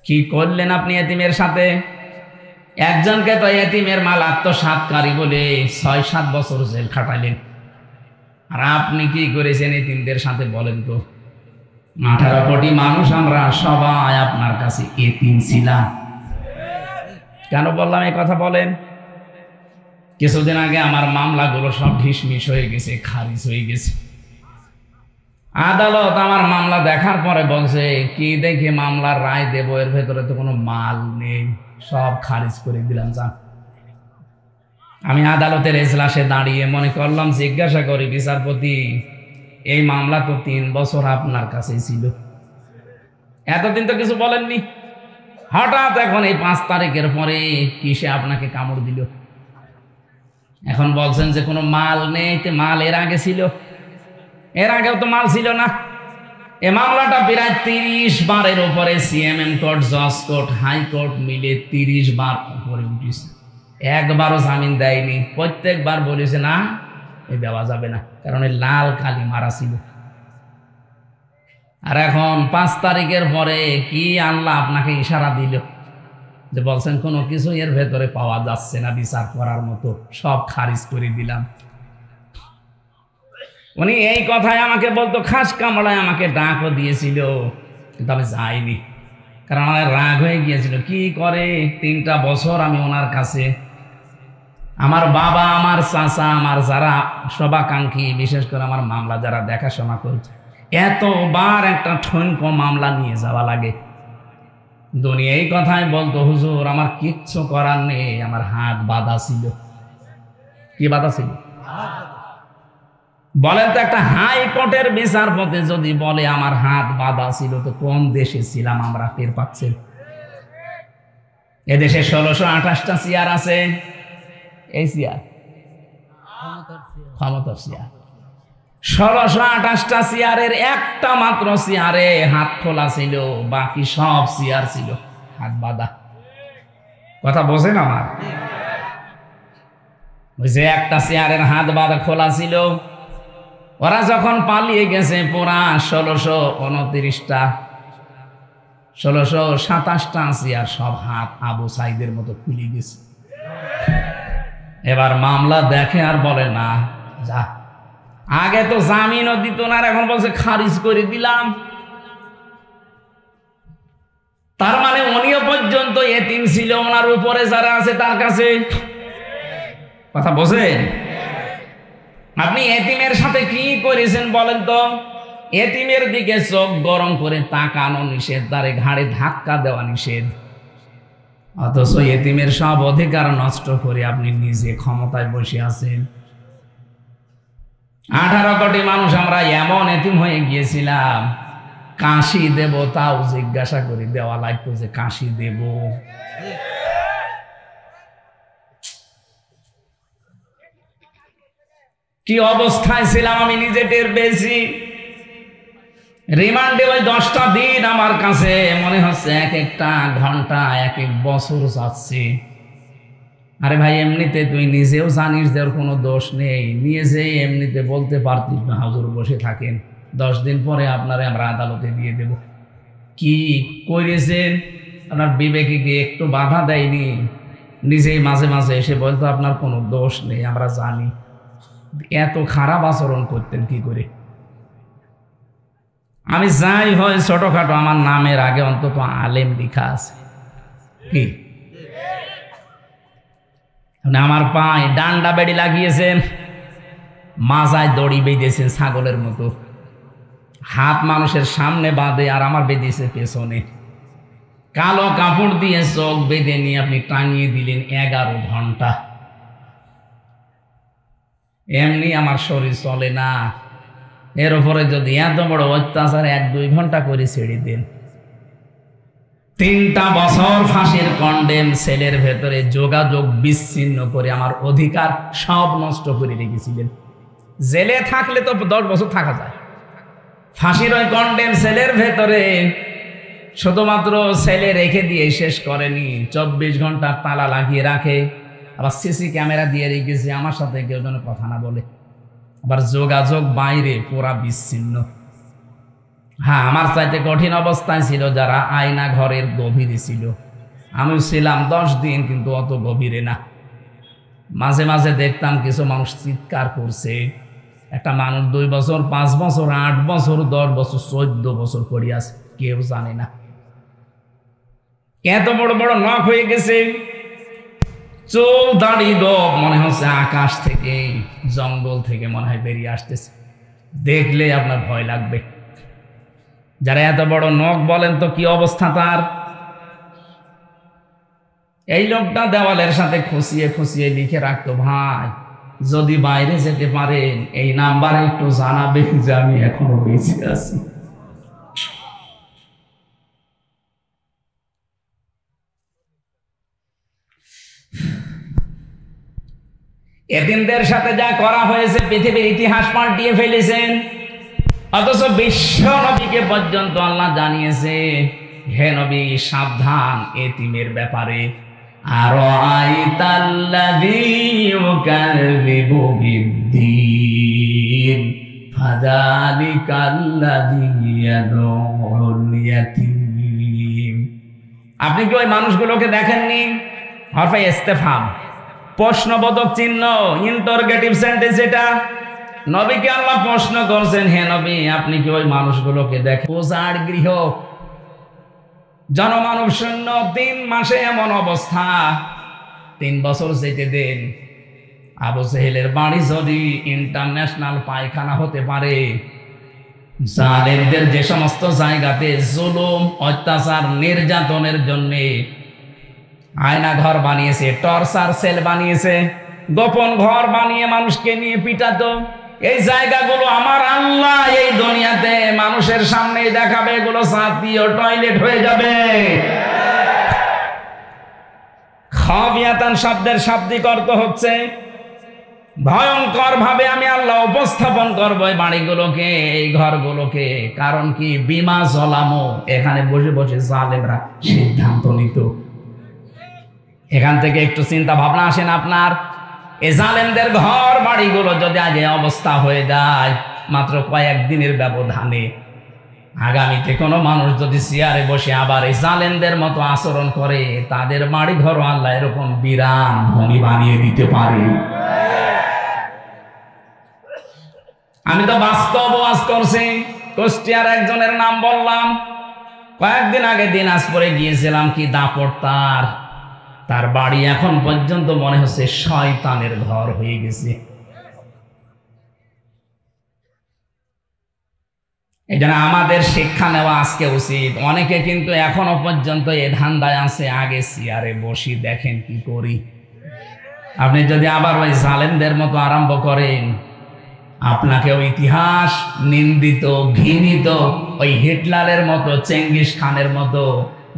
কি করলেন আপনি এতিমের সাথে? একজনকে তো এতিমের মাল আত্মসাৎকারী বলে 6-7 বছর জেল খাটাইলেন। আর আপনি কি করেছেন এতিমদের সাথে বলেন তো? 18 কোটি মানুষ আমরা সবাই আপনার কাছে এতিম ছিলাম। কেন বললাম এই কথা বলেন? কিছুদিন আগে আমার মামলাগুলো সব ঢিসমিস হয়ে গেছে, খারিজ হয়ে গেছে। আদালত আমার মামলা দেখার পরে বলছে কি দেখে মামলার রায় দেবো, এর ভেতরে তো কোনো মাল নেই, সব খারিজ করে দিলাম। যান, আমি আদালতের এজলাসে দাঁড়িয়ে মনে করলাম জিজ্ঞাসা করি বিচারপতি, এই মামলা তো 3 বছর আপনার কাছেই ছিল, এতদিন তো কিছু বলেননি, হঠাৎ এখন এই 5 তারিখের পরে কিসে আপনাকে কামড় দিল? এখন বলছেন যে কোনো মাল নেই। মাল এর আগে ছিল, এর আগেও তো মাল ছিল না। এ মামলাটা প্রায় 30 বারের উপরে সিএমএম কোর্ট, জজ কোর্ট, হাইকোর্ট মিলে 30 বার উপরে উঠেছে, একবারও জামিন দেয়নি। প্রত্যেকবার বলেছে না, এ দেওয়া যাবে না, কারণ এই লাল কালি মারা ছিল। আর এখন 5 তারিখের পরে কি আল্লাহ আপনাকে ইশারা দিল যে বলছেন কোনো কিছু এর ভেতরে পাওয়া যাচ্ছে না বিচার করার মতো, সব খারিজ করে দিলাম। উনি এই কথায় আমাকে বলতো, খাস কামড়ায় আমাকে ডাকও দিয়েছিল, কিন্তু আমি যাইনি, কারণ আমার রাগ হয়ে গিয়েছিল। কি করে 3টা বছর আমি ওনার কাছে, আমার বাবা, আমার চাচা, আমার যারা শুভাকাঙ্ক্ষী, বিশেষ করে আমার মামলা যারা দেখাশোনা করছে, এতবার একটা ঠনকো মামলা নিয়ে যাওয়া লাগে। দুনিয়া এই কথাই বলতো, হুজুর আমার কিচ্ছু করার নেই, আমার হাত বাঁধা ছিল। কি বাঁধা ছিল বলেন তো? একটা হাইকোর্টের বিচারপতি যদি বলে আমার হাত বাঁধা ছিল, তো কোন দেশে ছিলাম আমরা টের পাচ্ছেন? এদেশে 1628টা চেয়ার আছে। এই চেয়ার ক্ষমতার চেয়ার, 1628টা চেয়ারের একটা মাত্র চেয়ারে হাত খোলা ছিল, বাকি সব চেয়ার ছিল হাত বাঁধা। কথা বোঝেন আমার? ওই যে একটা চেয়ারের হাত বাঁধা খোলা ছিল, ওরা যখন পালিয়ে গেছে পুরা 1629টা, 1627টা চেয়ার সব হাত আবু সাইদের মতো খুলে গেছে। এবার মামলা দেখে আর বলে না যা, আগে তো জামিনও দিত না, এখন বলছে খারিজ করে দিলাম। তার মানে উনিও পর্যন্ত এতিম ছিল, ওনার উপরে যারা আছে তার কাছে। কথা বোঝেন? আপনি এতিমের সাথে কি করেছেন বলেন তো? এতিমের দিকে চোখ গরম করে তাকানো নিষেধ, তারে ঘাড়ে ধাক্কা দেওয়া নিষেধ, অথচ এতিমের সব অধিকার নষ্ট করে আপনি নিজে ক্ষমতায় বসে আছেন। 18 কোটি মানুষ আমরা এমন এতিম হয়ে গিয়েছিলাম, কাশি দেব তাও জিজ্ঞাসা করে দেওয়া লাগতো যে কাশি দেব। কি অবস্থায় ছিলাম আমি নিজে টের পেয়েছি। রিমান্ডে ওই 10টা দিন আমার কাছে মনে হচ্ছে এক একটা ঘন্টা, এক এক বছর যাচ্ছে। আরে ভাই, এমনিতে তুই নিজেও জানিস যে ওর কোনো দোষ নেই, নিয়ে যে এমনিতে বলতে পারতিস না হুজুর বসে থাকেন, 10 দিন পরে আপনারে আমরা আদালতে দিয়ে দেব। কি করেছেন, আপনার বিবেকে কি একটু বাধা দেয়নি? নিজেই মাঝে মাঝে এসে বলতো আপনার কোনো দোষ নেই, আমরা জানি। এত খারাপ আচরণ করতেন কি করে? আমি যাই হয় ছোটখাটো, আমার নামের আগে অন্তত আলেম লেখা আছে। কি আমার পায়ে ডান্ডা বেড়ি লাগিয়েছেন, মাজায় দড়ি বেঁধেছেন ছাগলের মতো, হাত মানুষের সামনে বাঁধে আর আমার বেঁধেছে পেছনে, কালো কাপড় দিয়ে চোখ বেঁধে নিয়ে আপনি টাঙিয়ে দিলেন 11 ঘন্টা। এমনি আমার শরীর চলে না, এর উপরে যদি এত বড় অত্যাচার 1-2 ঘন্টা করে ছেড়ে দেন। 3টা বছর ফাঁসির কন্ডেম সেলের ভেতরে যোগাযোগ বিচ্ছিন্ন করে আমার অধিকার সব নষ্ট করে রেখেছিলেন। জেলে থাকলে তো 10 বছর থাকা যায়, ফাঁসির ওই কন্ডেম সেলের ভেতরে শুধুমাত্র সেলে রেখে দিয়ে শেষ করেনি, 24 ঘন্টা তালা লাগিয়ে রাখে, আবার সিসি ক্যামেরা দিয়ে রেখেছে, আমার সাথে কেউ যেন কথা না বলে, আবার যোগাযোগ বাইরে পুরা বিচ্ছিন্ন। হ্যাঁ, আমার চাইতে কঠিন অবস্থায় ছিল যারা আয়না ঘরের গভীরে ছিল। আমি ছিলাম 10 দিন, কিন্তু অত গভীরে না। মাঝে মাঝে দেখতাম কিছু মানুষ চিৎকার করছে, একটা মানুষ 2 বছর 5 বছর 8 বছর 10 বছর 14 বছর পড়ে আছে, কেউ জানে না। এত বড় বড় নখ হয়ে গেছে, চুল দাড়ি ডব মনে হচ্ছে আকাশ থেকে জঙ্গল থেকে মনে হয় বেরিয়ে আসতেছে, দেখলে আপনার ভয় লাগবে। যারা এত বড় নখ বলেন তো কি অবস্থা তার? এই লোকটা দেওয়ালের সাথে খুশিয়ে খুশিয়ে লিখে রাখতো, ভাই যদি বাইরে যেতে পারেন এই নাম্বারে একটু জানাবে যে আমি এখনো বেঁচে আছি। এতিমদের সাথে যা করা হয়েছে পৃথিবীর ইতিহাস পাল্টিয়ে ফেলেছেন, অথচ বিশ্ব নবীকে পর্যন্ত আল্লাহ জানিয়েছে, হে নবী সাবধান এতিমের ব্যাপারে। আর আইতাল্লাযী ইউকাযযিবু বিদ্দীন ফাযালিকাল্লাযী ইয়াদউল ইয়াতীম। আপনি কি ওই মানুষগুলোকে দেখেননি? হরফে ইস্তেফহাম, প্রশ্নবোধক চিহ্ন, ইন্টারোগেটিভ সেন্টেন্স। এটা নবীকে আল্লাহ প্রশ্ন করছেন, হে নবী আপনি কি ওই মানুষগুলোকে দেখেন? উজাড় গৃহ, জনমানব শূন্য, 3 মাসে এমন অবস্থা। 3 বছর যেতে দেন, আবু জেহেলের বাড়ি যদি ইন্টারন্যাশনাল পায়খানা হতে পারে, জালেমদের যে সমস্ত জায়গাতে জুলুম অত্যাচার নির্যাতনের জন্য আয়না ঘর বানিয়েছে, টর্চার সেল বানিয়েছে, গোপন ঘর বানিয়ে মানুষকে নিয়ে পিটাতো, এই জায়গাগুলো আমার আল্লাহ এই দুনিয়াতে মানুষের সামনে দেখাবে, এগুলো জাতীয় টয়লেট হয়ে যাবে। খাবিয়াতান শব্দের শাব্দিক অর্থ হচ্ছে ভয়ঙ্কর ভাবে আমি আল্লাহ উপস্থাপন করবো এই বাড়িগুলোকে, এই ঘরগুলোকে। কারণ কি? বিমা জলামো, এখানে বসে বসে জালেমরা সিদ্ধান্ত নিত। এখান থেকে একটু চিন্তা ভাবনা আসেন আপনার, এই জালেমদের ঘর বাড়িগুলো যদি আগে অবস্থা হয়ে যায় মাত্র কয়েকদিনের ব্যবধানে, আগামীতে কোনো মানুষ যদি চেয়ারে বসে আবার এই জালেমদের মতো আচরণ করে, তাদের বাড়ি ঘর আল্লাহ এরকম বিরান ভূমি বানিয়ে দিতে পারে। আমি তো বাস্তব ওয়াজ করছি, কুষ্টিয়ার একজনের নাম বললাম। কয়েকদিন আগে দিনাজপুরে গিয়েছিলাম, কি দাপট তার বাড়ি এখন পর্যন্ত মনে হচ্ছে শয়তানের ঘর হয়ে গেছে। এই জন্য আমাদের শিক্ষা নেওয়া আজকে উচিত। অনেকে কিন্তু এখনো পর্যন্ত এ ধান্দায় আছে, আগে চেয়ারে বসি দেখেন কি করি। আপনি যদি আবার ওই জালেমদের মতো আরম্ভ করেন, আপনাকেও ইতিহাস নিন্দিত ঘৃণিত ওই হিটলারের মতো, চেঙ্গিস খানের মতো,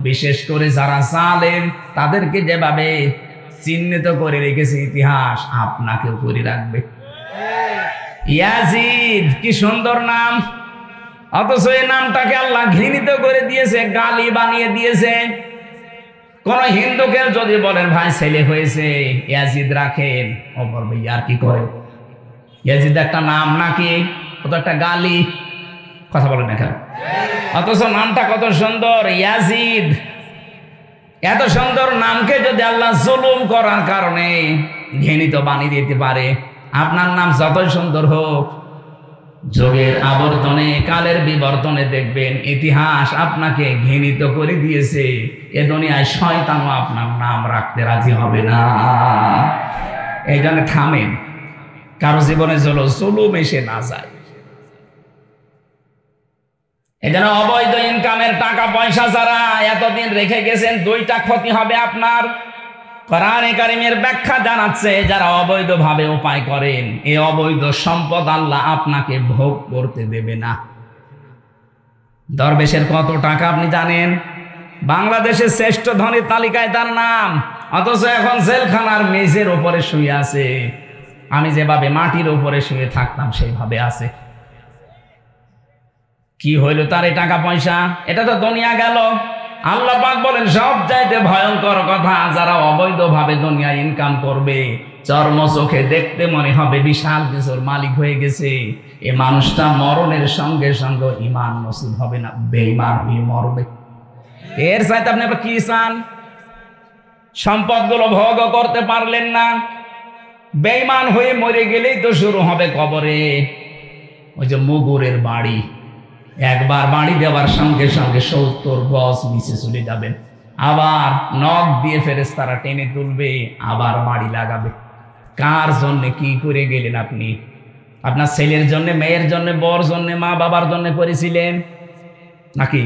বিশেষ করে যারা জালেম তাদেরকে যেভাবে চিহ্নিত করে রেখেছে ইতিহাস, আপনাকেও করে রাখবে। ইয়াজিদ, কি সুন্দর নাম, অথচ এই নামটাকে আল্লাহ ঘৃণিত করে দিয়েছে, গালি বানিয়ে দিয়েছে। কোন হিন্দুকে যদি বলেন ভাই ছেলে হয়েছে ইয়াজিদ রাখেন, ও বলবে আর কি করে, ইয়াজিদ একটা নাম নাকি? ও তো একটা গালি। কথা বলেন না কেন? অথচ নামটা কত সুন্দর, ইয়াজিদ। এত সুন্দর নামকে যদি আল্লাহ জুলুম করার কারণে ঘৃণিত বানিয়ে দিতে পারে, আপনার নাম যতই সুন্দর হোক, যুগের আবর্তনে, কালের বিবর্তনে দেখবেন ইতিহাস আপনাকে ঘৃণিত করে দিয়েছে। এ দুনিয়ায় শয়তানও আপনার নাম রাখতে রাজি হবে না। এই জন্য থামেন, কারো জীবনে জুলুম এসে না যায়। এই জন্য অবৈধ ইনকামের টাকা পয়সা যারা এতদিন রেখে গেছেন, দুইটা ক্ষতি হবে আপনার। কোরআনে কারিমের ব্যাখ্যা জানাচ্ছে, যারা অবৈধভাবে উপায় করেন, এই অবৈধ সম্পদ আল্লাহ আপনাকে ভোগ করতে দেবে না। দরবেশের কত টাকা আপনি জানেন? বাংলাদেশের শ্রেষ্ঠ ধনীর তালিকায় তার নাম, অথচ এখন জেলখানার মেঝের উপরে শুয়ে আছে। আমি যেভাবে মাটির উপরে শুয়ে থাকতাম সেইভাবে আছে। কি হইল তার এই টাকা পয়সা? এটা তো দুনিয়া গেল। আল্লাহ পাক বলেন, সব চাইতে ভয়ঙ্কর কথা, যারা অবৈধভাবে দুনিয়া ইনকাম করবে, চর্ম চোখে দেখতে মনে হবে বিশাল কিছুর মালিক হয়ে গেছে, এ মানুষটা মরণের সঙ্গে সঙ্গে ঈমান নসিব হবে না, বেঈমান হয়ে মরবে। এর চাইতে আপনি আবার কি চান? সম্পদগুলো ভোগ করতে পারলেন না, বেঈমান হয়ে মরে গেলেই তো শুরু হবে কবরে। ওই যে মুগুরের বাড়ি, একবার বাড়ি দেওয়ার সঙ্গে সঙ্গে 70 গজ নিচে চলে যাবেন, আবার নখ দিয়ে ফেরেশতারা টেনে তুলবে, আবার বাড়ি লাগাবে। কার জন্য কি করে গেলেন আপনি? আপনার ছেলের জন্য, মেয়ের জন্য, বর জন্য, মা বাবার জন্য করেছিলেন নাকি?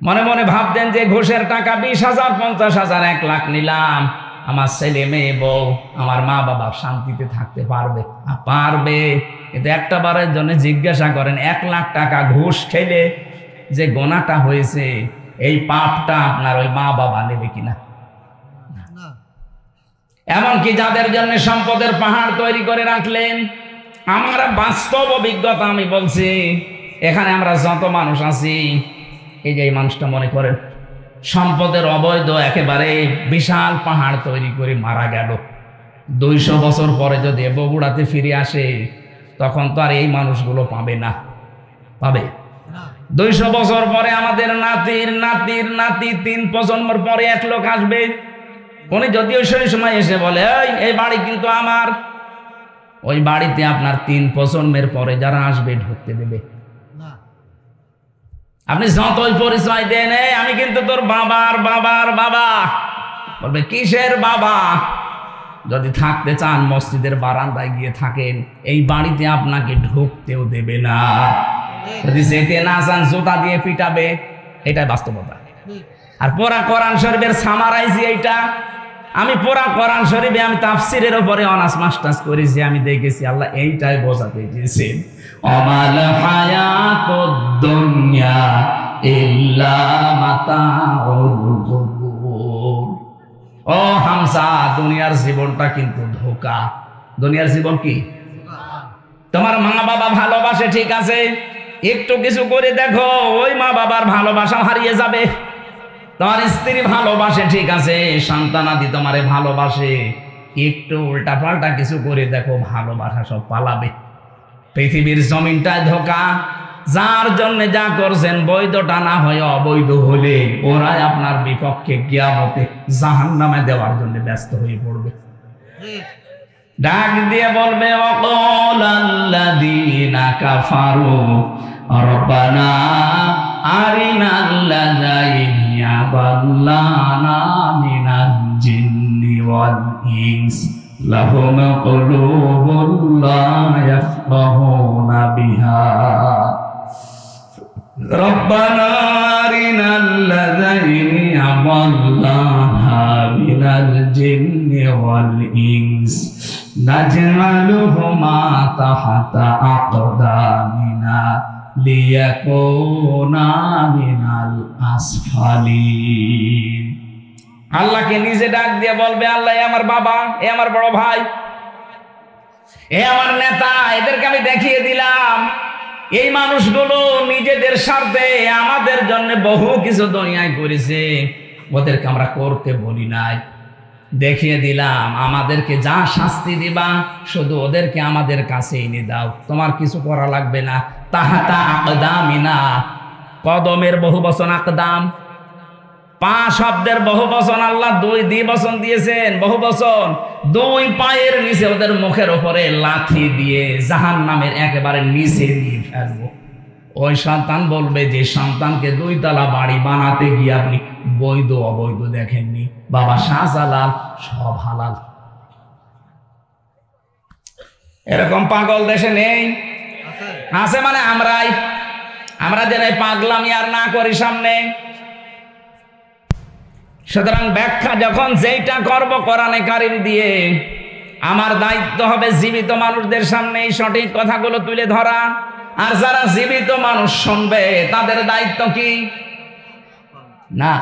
মনে মনে ভাবতেন যে ঘুষের টাকা 20,000, 50,000, 1 লাখ নিলাম, আমার ছেলে মেয়ে বউ, আমার মা বাবা শান্তিতে থাকতে পারবে। পারবে, কিন্তু একটা বারের জন্য জিজ্ঞাসা করেন, 1 লাখ টাকা ঘুষ খেলে যে গোনাটা হয়েছে, এই পাপটা আপনার ওই মা বাবা নেবে কিনা? এমনকি যাদের জন্য সম্পদের পাহাড় তৈরি করে রাখলেন, আমার বাস্তব অভিজ্ঞতা আমি বলছি, এখানে আমরা যত মানুষ আছি, এই যে এই মানুষটা মনে করেন সম্পদের অবৈধ একেবারে বিশাল পাহাড় তৈরি করে মারা গেল, 200 বছর পরে যদি বগুড়াতে ফিরে আসে, তখন তো আর এই মানুষগুলো পাবে না। পাবে? 200 বছর পরে আমাদের নাতির নাতির নাতি, 3 প্রজন্মের পরে এক লোক আসবে, উনি যদিও সেই সময় এসে বলে, এই বাড়ি কিন্তু আমার, ওই বাড়িতে আপনার 3 প্রজন্মের পরে যারা আসবে ঢুকতে দেবে? আপনি যতই পরিচয় দেন, আমি কিন্তু তোর বাবার বাবার বাবা, বলবে কিসের বাবা? যদি থাকতে চান মসজিদের বারান্দায় গিয়ে থাকেন, এই বাড়িতে আপনাকে ঢুকতেও দেবে না। যদি যেতে না চান জুতা দিয়ে পিটাবে, এটাই বাস্তবতা। আর পুরা কোরআন শরীফের সামারাইজি এইটা। আমি পুরা কোরআন শরীফে আমি তাফসিরের উপরে অনার্স মাস্টার্স করেছি, আমি দেখেছি আল্লাহ এইটাই বোঝাতে চেয়েছেন, অমাল হায়াতুদ দুনিয়া ইল্লা মাতাউল গুরুর। ও হামসা, দুনিয়ার জীবনটা কিন্তু ধোঁকা। দুনিয়ার জীবন কি? তোমার মা বাবা ভালোবাসে ঠিক আছে, একটু কিছু করে দেখো, ওই মা বাবার ভালোবাসা হারিয়ে যাবে। তোমার স্ত্রী ভালোবাসে ঠিক আছে, সন্তানাদি তোমারে ভালোবাসে, একটু উল্টা পাল্টা কিছু করে দেখো, ভালোবাসা সব পালাবে। পৃথিবীর জমিনটায় ধোঁকা। যার জন্য যা করছেন বৈধটা না হয়ে অবৈধ হলে ওরাই আপনার বিপক্ষে কিয়ামতে জাহান্নামে দেওয়ার জন্য ব্যস্ত হয়ে পড়বে। ডাক দিয়ে বলবে, ওয়াকালাল্লাযীনা কাফারু রব্বানা আরিনাল্লাযাইনি আযাল্লানা মিনাল জিন্নি ওয়াল ইনস লাহুম কুলুবুন লা ইয়াফকাহুনা বিহা রব্বানা আরিনাল্লাযাইনি আযাল্লানা মিনাল জিন্নি ওয়াল ইনস নাজআলুহুমা তাহতা আকদামিনা লিয়াকুনা মিনাল আসফালিন। আল্লাহকে নিজে ডাক দিয়ে বলবে, আল্লাহ এ আমার বাবা, এ আমার বড় ভাই, এ আমার নেতা, এদেরকে আমি দেখিয়ে দিলাম এই মানুষগুলো নিজেদের স্বার্থে আমাদের জন্য বহু কিছু দুনিয়ায় করেছে, ওদেরকে আমরা করতে বলি নাই। দেখিয়ে দিলাম আমাদেরকে যা শাস্তি দিবা শুধু ওদেরকে আমাদের কাছে এনে দাও, তোমার কিছু করা লাগবে না। তাহাতা আকদামিনা, কদমের বহু বচন আকদাম, পা শব্দের বহু বচন আল্লাহ দুই দ্বিবচন দিয়েছেন, বহু বচন। দুই পায়ের নিচে ওদের মুখের উপরে লাথি দিয়ে জাহান্নামের একেবারে নিচে দিয়ে ফেলবো। ওই সন্তান বলবে যে সন্তানকে 2 তলা বাড়ি বানাতে গিয়ে আপনি বৈধ অবৈধ দেখেননি, বাবা শাহজালাল সব হালাল। এরকম পাগল দেশে নেই? আছে মানে আমরা যেন পাগলামি আর না করি সামনে। সুতরাং ব্যাখ্যা যখন যেইটা করব কোরআনে কারিম দিয়ে, আমার দায়িত্ব হবে জীবিত মানুষদের সামনে এই সঠিক কথাগুলো তুলে ধরা। আর যারা জীবিত মানুষ শুনবে তাদের দায়িত্ব কি? না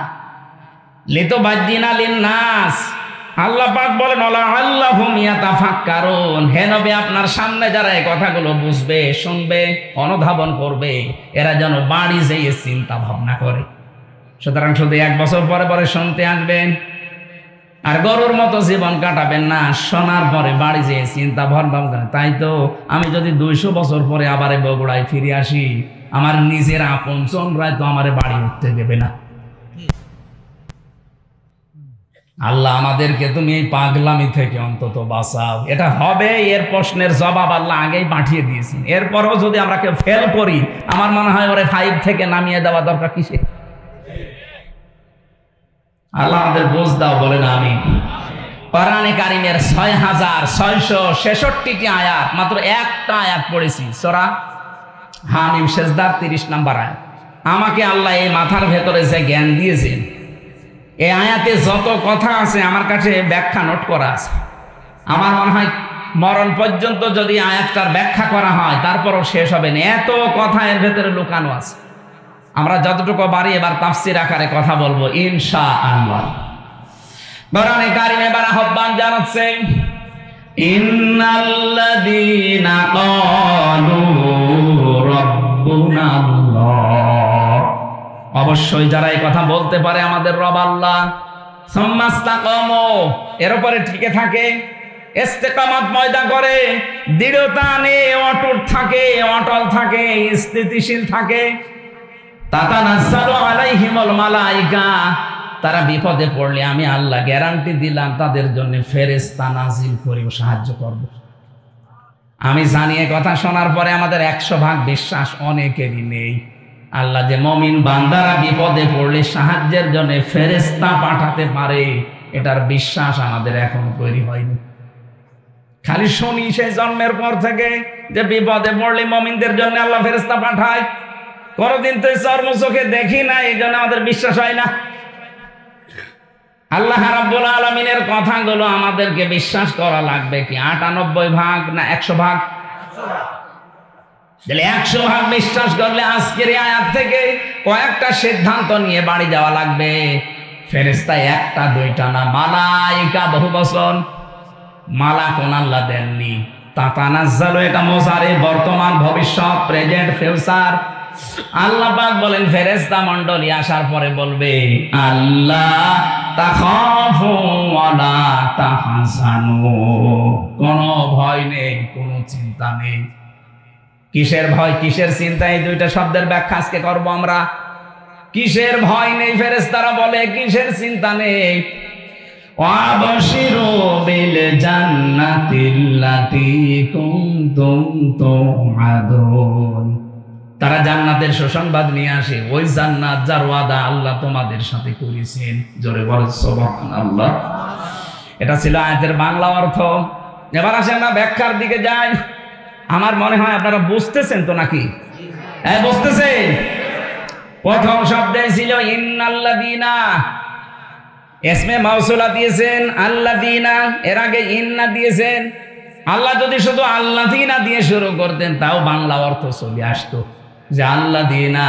লিতুবাজ্জিনা লিন্নাস, আল্লাহ পাক বলেন লাআল্লাহুম ইয়াতাফাক্কারুন, হে নবী আপনার সামনে যারা এই কথাগুলো বুঝবে, শুনবে, অনুধাবন করবে, এরা যেন বাড়ি যেয়ে চিন্তা ভাবনা করে। সুতরাং শুধু 1 বছর পরে পরে শুনতে আসবেন আর গরুর মতো জীবন কাটাবেন না, শোনার পরে বাড়ি যেয়ে চিন্তা ভাবনা করেন। তাই তো আমি যদি 200 বছর পরে আবার বগুড়ায় ফিরে আসি, আমার নিজের আপন চন্দ্রায় তো আমার বাড়ি উঠতে দেবে না। আল্লাহ আমাদেরকে তুমি এই পাগলামি থেকে অন্তত বাঁচাও। এটা হবে, এর প্রশ্নের জবাব আল্লাহ আগেই পাঠিয়ে দিয়েছেন। এরপরও যদি আমরা কেউ ফেল করি, আমার মনে হয় ওরে 5 থেকে নামিয়ে দেওয়া দরকার। কিসে? আল্লাহ আমাদের বোঝ দাও, বলে না আমি। কোরআনে কারিমের 6666টি আয়াত, মাত্র একটা আয়াত পড়েছি, সূরা হামিম সেজদার 30 নম্বর আয়াত। আমাকে আল্লাহ এই মাথার ভেতরে যে জ্ঞান দিয়েছেন, এই আয়াতে যত কথা আছে আমার কাছে ব্যাখ্যা নোট করা আছে। আমার মনে হয় মরণ পর্যন্ত যদি আয়াতটার ব্যাখ্যা করা হয় তারপরও শেষ হবে না, এত কথা এর ভেতরে লুকানো আছে। আমরা যতটুকু পারি এবার তাফসীর আকারে কথা বলবো ইনশাআল্লাহ। কোরআনে কারিমে এবার আহ্বান জানাচ্ছে, ইন্নাল্লাযীনা ক্বালু রাব্বুনাল্লাহ, অবশ্যই যারা এই কথা বলতে পারে আমাদের রব আল্লাহ, সুম্মাস্তাকামু, এর উপরে টিকে থাকে, ইস্তেকামাত পয়দা করে, দৃঢ়তা নিয়ে অটুট থাকে, অটল থাকে, স্থিতিশীল থাকে। তাতানাজ্জালু আলাইহিমুল মালায়েকা, তারা বিপদে পড়লে আমি আল্লাহ গ্যারান্টি দিলাম তাদের জন্য ফেরেশতা নাজিল করে সাহায্য করব। আমি জানি এই কথা শোনার পরে আমাদের 100% বিশ্বাস অনেকেরই নেই। আল্লাহ যে মুমিন বান্দারা বিপদে পড়লে সাহায্যের জন্য ফেরেশতা পাঠাতে পারে, এটার বিশ্বাস আমাদের এখনো তৈরি হয়নি। খালি শুনি সেই জন্মের পর থেকে যে বিপদে পড়লে মুমিনদের জন্য আল্লাহ ফেরেশতা পাঠায়, কোনদিন তো চর্ম চোখে দেখি না, এই জন্য আমাদের বিশ্বাস হয় না। আল্লাহ রাব্বুল আলামিনের কথাগুলো আমাদেরকে বিশ্বাস করা লাগবে কি 98% না 100%? 100% বিশ্বাস করলে আজকের এই আয়াত থেকে কয়েকটা সিদ্ধান্ত নিয়ে বাড়ি যাওয়া লাগবে। ফেরেশতা একটা দুইটা না, মালায়েকা বহু বচন। মালা কোন আল্লাহ দেননি, তাতানাজ্জালু এটা মুজারে, বর্তমান, ভবিষ্যৎ, প্রেজেন্ট, ফিউচার। আল্লাহ পাক বলেন ফেরেশতা মণ্ডলী আসার পরে বলবে, আল্লাহ তাখাফু ওয়ালা তাহজানু, কোনো ভয় নেই, কোনো চিন্তা নেই। কিসের ভয়, কিসের চিন্তা, এই দুইটা শব্দের ব্যাখ্যা আজকে করব আমরা। কিসের ভয় নেই ফেরেশতারা বলে, কিসের চিন্তা নেই। ওয়াবশিরু বিল জান্নাতিল্লাতী কুনতুম তুআদুন, তারা জান্নাতের সুসংবাদ নিয়ে আসে, ওই জান্নাত যার ওয়াদা আল্লাহ তোমাদের সাথে করেছেন। জোরে বলেন সুবহানাল্লাহ। এটা ছিল আয়াতের বাংলা অর্থ। এবার আসেন না ব্যাখ্যার দিকে যাই। আমার মনে হয় আপনারা বুঝতেছেন তো নাকি? হ্যাঁ বুঝতেছেন। প্রথম শব্দে ছিল ইন্নাল্লাযীনা, ইসমে মাউসুলা দিয়েছেন আল্লাযীনা, এর আগে ইন্না দিয়েছেন। আল্লাহ যদি শুধু আল্লাযীনা দিয়ে শুরু করতেন তাও বাংলা অর্থ চলে আসতো, যে আল্লাযীনা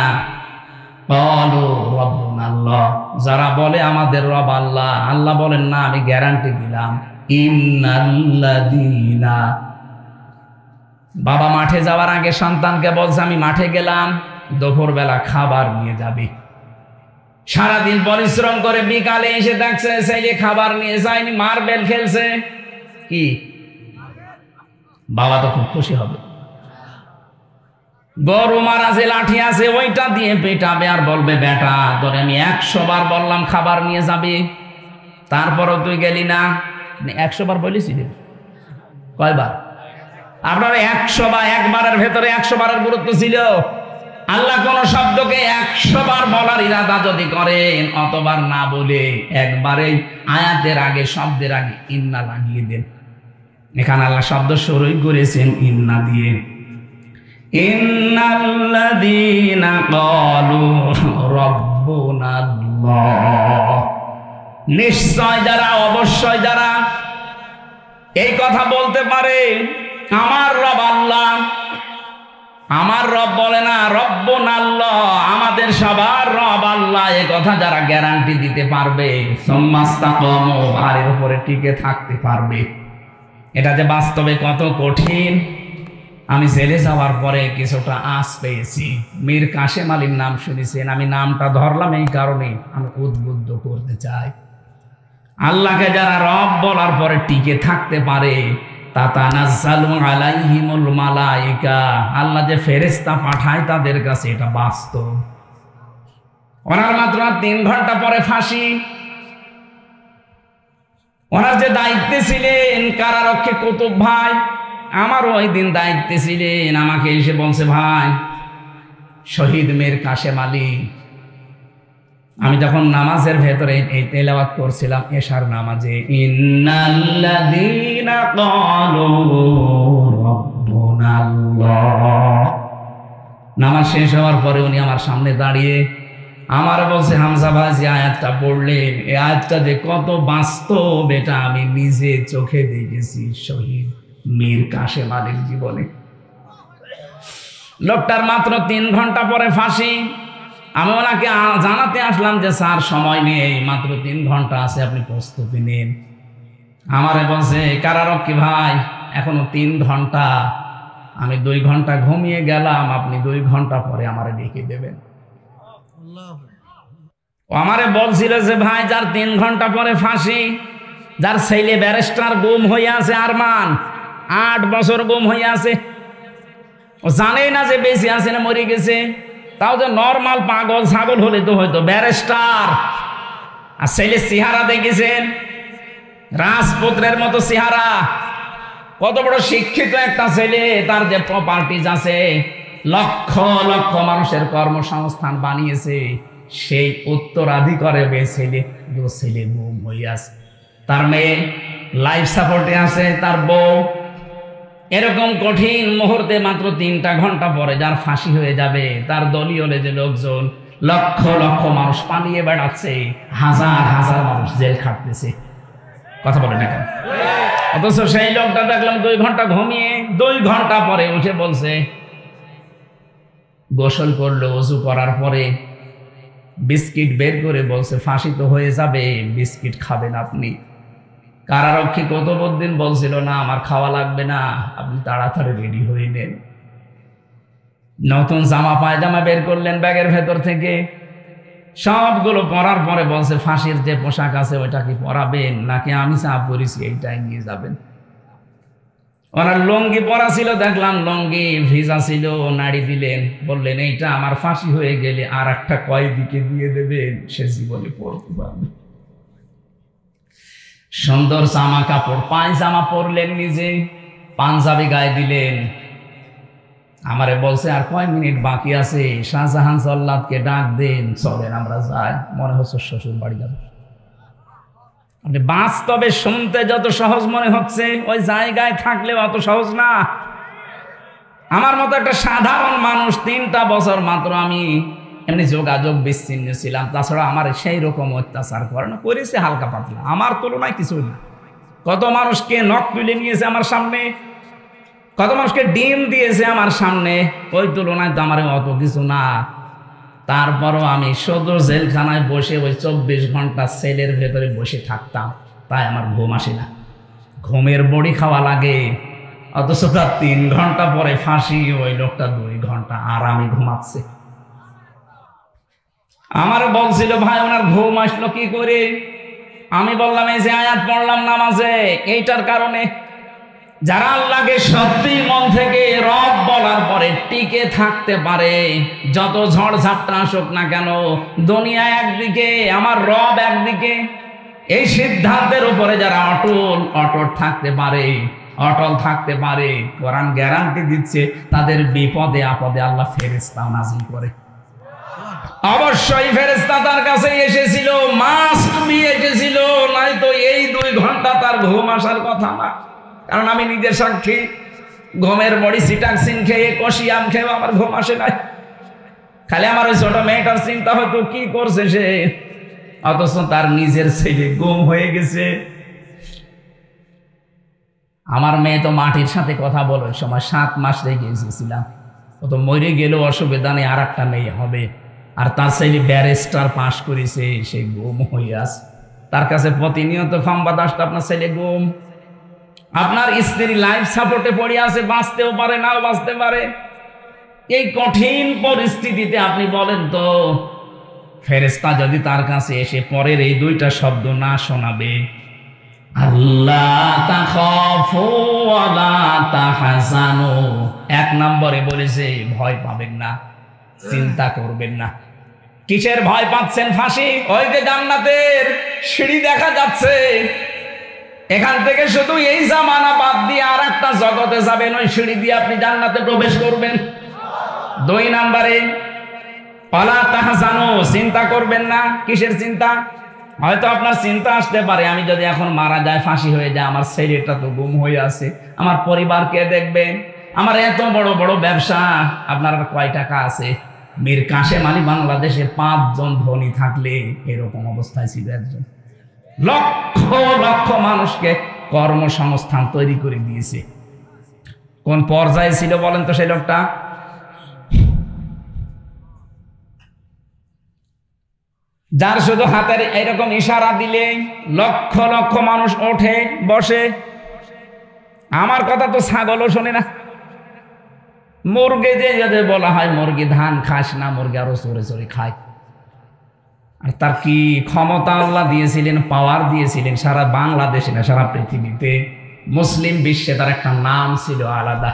ক্বালু রাব্বুনাল্লাহ, যারা বলে আমাদের রব আল্লাহ। আল্লাহ বলেন না, আমি গ্যারান্টি দিলাম, ইন্নাল্লাযীনা। বাবা মাঠে যাওয়ার আগে সন্তানকে বলছে আমি মাঠে গেলাম, দুপুরবেলা খাবার নিয়ে যাবি। সারাদিন পরিশ্রম করে বিকালে এসে দেখছে ছেলে খাবার নিয়ে যায়নি, মার্বেল খেলছে। কি বাবা তো খুব খুশি হবে। গরু মারা যে লাঠি আছে ওইটা দিয়ে পেটাবে আর বলবে বেটা তোরে আমি 100 বার বললাম খাবার নিয়ে যাবে, তারপরও তুই গেলি না। 100 বার বলেছিলেন? কয়বার? আপনার 100 বার, একবারের ভেতরে 100 বারের গুরুত্ব ছিল। আল্লাহ কোন শব্দকে 100 বার বলার ইরাদা যদি করেন, অতবার না বলে একবারেই আয়াতের আগে, শব্দের আগে ইন্না লাগিয়ে দেন। এখানে আল্লাহ শব্দ শুরুই করেছেন ইন্না দিয়ে। ইন্নাল্লাযীনা ক্বালু রাব্বুনাল্লাহ, নিশ্চয় যারা, অবশ্যই যারা এই কথা বলতে পারে আমার রব আল্লাহ, আমার রব বলে না রব্বুনাল্লাহ, আমাদের সবার রব আল্লাহ, এ কথা যারা গ্যারান্টি দিতে পারবে, সুম্মাস্তাকামু, আর এর উপরে টিকে থাকতে পারবে। এটা যে বাস্তবে কত কঠিন, আমি জেলে যাওয়ার পরে কিছুটা আঁচ পেয়েছি। মীর কাশেম আলীর নাম শুনেছেন, আমি নামটা ধরলাম এই কারণে, আমি উদ্বুদ্ধ করতে চাই। আল্লাহকে যারা রব বলার পরে টিকে থাকতে পারে, তাতানাজ্জালু আলাইহিমুল মালায়েকা, আল্লাহ যে ফেরেশতা পাঠায় তাদের কাছে, এটা বাস্তব। ওনার মাত্র 3 ঘন্টা পরে ফাঁসি। ওনার যে দায়িত্বে ছিলেন কারারক্ষী কুতুব ভাই, আমারও ওই দিন দায়িত্বে ছিলেন, আমাকে এসে বলছে ভাই শহীদ মীর কাশেম আলী, আমি যখন নামাজের ভেতরে এই তেলাওয়াত করছিলাম এশার নামাজে, ইন্নাল্লাযীনা ক্বালু রাব্বুনাল্লাহ, নামাজ শেষ হওয়ার পরে উনি আমার সামনে দাঁড়িয়ে আমার বলছে, হামজা ভাই যে আয়াতটা পড়লেন, এই আয়াতটা যে কত বাস্তব এটা আমি নিজে চোখে দেখেছি শহীদ মীর কাশেম আলীর জীবনে। লোকটার মাত্র 3 ঘন্টা পরে ফাঁসি। আমি ওনাকে জানাতে আসলাম যে স্যার সময় নেই, মাত্র 3 ঘন্টা আছে, আপনি প্রস্তুতি নিন। আমারে বলছে কারারক্ষী ভাই এখনো 3 ঘন্টা, আমি 2 ঘন্টা ঘুমিয়ে গেলাম, আপনি 2 ঘন্টা পরে আমারে ডেকে দেবেন। আমারে বলছিল যে ভাই যার 3 ঘন্টা পরে ফাঁসি, যার ছেলে ব্যারিস্টার গুম হয়ে আছে, আরমান 8 বছর গুম হয়ে আছে, ও জানেই না যে বেঁচে আছে না মরে গেছে। তাও যে নর্মাল পাগল ছাগল হলে তো হয়তো, ব্যারিস্টার। আর ছেলে চেহারা দেখেছেন, রাজপুত্রের মতো চেহারা, কত বড় শিক্ষিত একটা ছেলে, তার যে প্রপার্টিজ আছে, লক্ষ লক্ষ মানুষের কর্মসংস্থান বানিয়েছে, সেই উত্তরাধিকারে ছেলে, ছেলে গুম হয়ে আছে, তার মেয়ে লাইফ সাপোর্টে আছে, তার বউ। এরকম কঠিন মুহূর্তে মাত্র 3টা ঘন্টা পরে যার ফাঁসি হয়ে যাবে, তার দলীয় যে লোকজন, লক্ষ লক্ষ মানুষ পালিয়ে বেড়াচ্ছে, হাজার হাজার মানুষ জেল খাটতেছে। কথা বলে না কেন? অথচ সেই লোকটা দেখলাম 2 ঘন্টা ঘুমিয়ে 2 ঘন্টা পরে উঠে বলছে, গোসল করলো, ওযু করার পরে বিস্কিট বের করে বলছে ফাঁসি তো হয়ে যাবে, বিস্কিট খাবেন আপনি। কারারক্ষী কুতুবউদ্দিন বলছিল না আমার খাওয়া লাগবে না, আপনি তাড়াতাড়ি রেডি হয়ে নেন। নতুন জামা পায়জামা বের করলেন ব্যাগের ভেতর থেকে, সবগুলো পরার পরে বলছে ফাঁসির যে পোশাক আছে ওইটা কি পরাবেন, নাকি আমি যা পরেছি এইটাই নিয়ে যাবেন। ওনার লুঙ্গি পরা ছিল, দেখলাম লুঙ্গি ভিজা ছিল, নাড়ি দিলেন, বললেন এইটা আমার ফাঁসি হয়ে গেলে আর একটা কয়েদিকে দিয়ে দেবেন, সে জীবনে পরতে পারবে। সুন্দর জামা কাপড়, পায়জামা পরলেন নিজে, পাঞ্জাবি গায়ে দিলেন। আমারে বলছে আর কয় মিনিট বাকি আছে, শাহজাহান জল্লাদকে ডাক দেন, চলেন আমরা যাই, মনে হচ্ছে শ্বশুর বাড়ি যাবে। বাস্তবে শুনতে যত সহজ মনে হচ্ছে, ওই জায়গায় থাকলেও অত সহজ না। আমার মতো একটা সাধারণ মানুষ 3টা বছর মাত্র আমি এমনি যোগাযোগ বিচ্ছিন্ন ছিলাম, তাছাড়া আমার সেই রকম অত্যাচার করে না, করেছে হালকা পাতলা, আমার তুলনায় কিছুই না। কত মানুষকে নখ তুলে নিয়েছে আমার সামনে, কত মানুষকে ডিম দিয়েছে আমার সামনে, ওই তুলনায় তো আমার অত কিছু না। তারপরও আমি সদর জেলখানায় বসে ওই 24 ঘন্টা সেলের ভেতরে বসে থাকতাম, তাই আমার ঘুম আসে না, ঘুমের বড়ি খাওয়া লাগে। অথচ তার 3 ঘন্টা পরে ফাঁসি, ওই লোকটা 2 ঘন্টা আরামে ঘুমাচ্ছে। আমার বলছিল ভাই ওনার ঘুম আসলো কি করে, আমি বললাম এই যে আয়াত পড়লাম নামাজে, এইটার কারণে যারা আল্লাহকে সত্যি মন থেকে রব বলার পরে টিকে থাকতে পারে, যত ঝড় ঝাপটা আসুক না কেন, দুনিয়া একদিকে আমার রব একদিকে, এই সিদ্ধান্তের উপরে যারা অটল থাকতে পারে, কোরআন গ্যারান্টি দিচ্ছে তাদের বিপদে আপদে আল্লাহ ফেরেশতা নাযিল করে। অবশ্যই ফেরেশতা তার কাছে এসেছিল, মাস্ট বি এসেছিল, নয়তো এই 2 ঘন্টা তার ঘুম আসার কথা না। কারণ আমি নিজের সাক্ষী, ঘুমের বড়ি সিটাক্সিন খেয়ে কষিয়াম খেয়ে আমার ঘুম আসে নাই। খালি আমার ওই ছোট মেয়েটার চিন্তা হয়তো কি করছে সে, অথচ তার নিজের ছেলে গুম হয়ে গেছে। আমার মেয়ে তো মাটির সাথে কথা বলে সময় 7 মাস রেখে এসেছিলাম, ও তো মরে গেলেও অসুবিধা নেই, আর একটা মেয়ে হবে। আর তার ছেলে ব্যারিস্টার পাশ করেছে, সে গুম হয়ে আছে। তার কাছে প্রতিনিয়ত সংবাদ আসতো আপনার ছেলে গুম, আপনার স্ত্রী লাইফ সাপোর্টে পড়ে আছে, বাঁচতেও পারে নাও বাঁচতে পারে। এই কঠিন পরিস্থিতিতে আপনি বলেন তো, ফেরেশতা যদি তার কাছে এসে পরের এই 2টা শব্দ না শোনাবে, আল্লাহ তাখাফু ওয়ালা তাহজানু, 1 নম্বরে বলেছে ভয় পাবেন না, চিন্তা করবেন না। কিসের ভয় পাচ্ছেন? ফাঁসি। ওই যে জান্নাতের সিঁড়ি দেখা যাচ্ছে, এখান থেকে শুধু এই জামানা বাদ দিয়ে আর একটা জগতে যাবেন, ওই সিঁড়ি দিয়ে আপনি জান্নাতে প্রবেশ করবেন। 2 নম্বরে ওয়ালা তাহজানু, চিন্তা করবেন না। কিসের চিন্তা? হয়তো আপনার চিন্তা আসতে পারে, আমি যদি এখন মারা যায়, ফাঁসি হয়ে যায়, আমার ছেলেটা তো গুম হয়ে আছে, আমার পরিবার কে দেখবে, আমার এত বড় বড় ব্যবসা, আপনার কয় টাকা আছে? মীর কাসেম আলী বাংলাদেশে 5 জন ধনী থাকলে এরকম অবস্থায় ছিল একজন, লক্ষ লক্ষ মানুষকে কর্মসংস্থান তৈরি করে দিয়েছে। কোন পর্যায়ে ছিল বলেন তো সেই লোকটা? যার শুধু হাতের এরকম ইশারা দিলে লক্ষ লক্ষ মানুষ ওঠে বসে। আমার কথা তো ছাগলও শোনে না। মুরগি যে বলা হয় মুরগি ধান খাস না, মুরগি আরো চড়ে চড়ে খায়। আর তার কি ক্ষমতা আল্লাহ দিয়েছিলেন, পাওয়ার দিয়েছিলেন সারা বাংলাদেশে না সারা পৃথিবীতে, মুসলিম বিশ্বে তার একটা নাম ছিল আলাদা।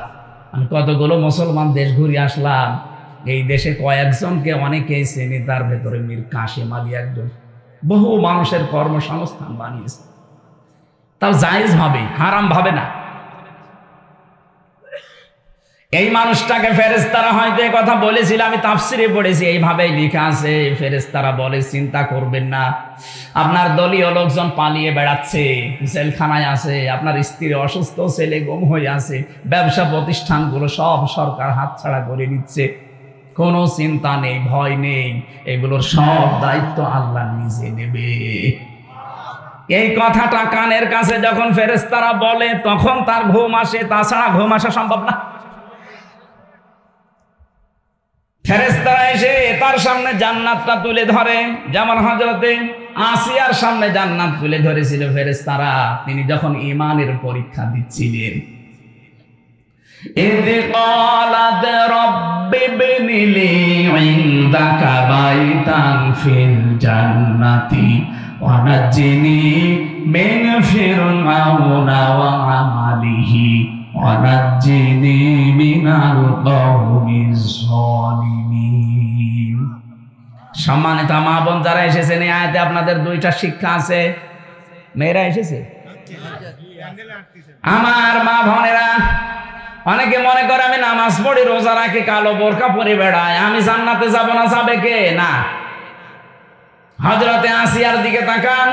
আমি কতগুলো মুসলমান দেশ ঘুরে আসলাম, এই দেশে কয়েকজনকে অনেকেই চেনে, তার ভেতরে মীর কাসেম আলী একজন। বহু মানুষের কর্মসংস্থান বানিয়েছে, তাও জায়েজ ভাবে, হারাম ভাবে না। এই মানুষটাকে ফেরেশতারা হয়তো এই কথা বলেছিল, আমি তাফসিরে পড়েছি, এইভাবেই লেখা আছে। ফেরেশতারা বলে চিন্তা করবেন না, আপনার দলীয় লোকজন পালিয়ে বেড়াচ্ছে, জেলখানায় আছে, আপনার স্ত্রী অসুস্থ, ছেলে গুম হয়ে আছে, ব্যবসা প্রতিষ্ঠানগুলো সব সরকার হাতছাড়া করে নিচ্ছে, কোনো চিন্তা নেই, ভয় নেই, এগুলোর সব দায়িত্ব আল্লাহ নিজে নেবে। এই কথাটা কানের কাছে যখন ফেরেশতারা বলে তখন তার ঘুম আসে, তাছাড়া ঘুম আসা সম্ভব না। ফেরেশতারা এসে তার সামনে জান্নাতটা তুলে ধরে, যেমন হযরতে আসিয়ার সামনে জান্নাত তুলে ধরেছিল ফেরেশতারা, তিনি যখন ঈমানের পরীক্ষা দিচ্ছিলেন। إذ قالت رب ابن لي عندك بيتا في الجنة ونجني من فرعون وعمله ونجني من القوم الظالمين। সম্মানিত মা বোন যারা এসেছেন, এই আয়াতে আপনাদের 2টা শিক্ষা আছে। মেয়েরা এসেছে, আমার মা বোনেরা, অনেকে মনে করে আমি নামাজ পড়ি, রোজা রাখি, কালো বোরকা পরে বেড়াই, আমি জান্নাতে যাব না, যাবে কে? না। হযরতে আসিয়ার দিকে তাকান,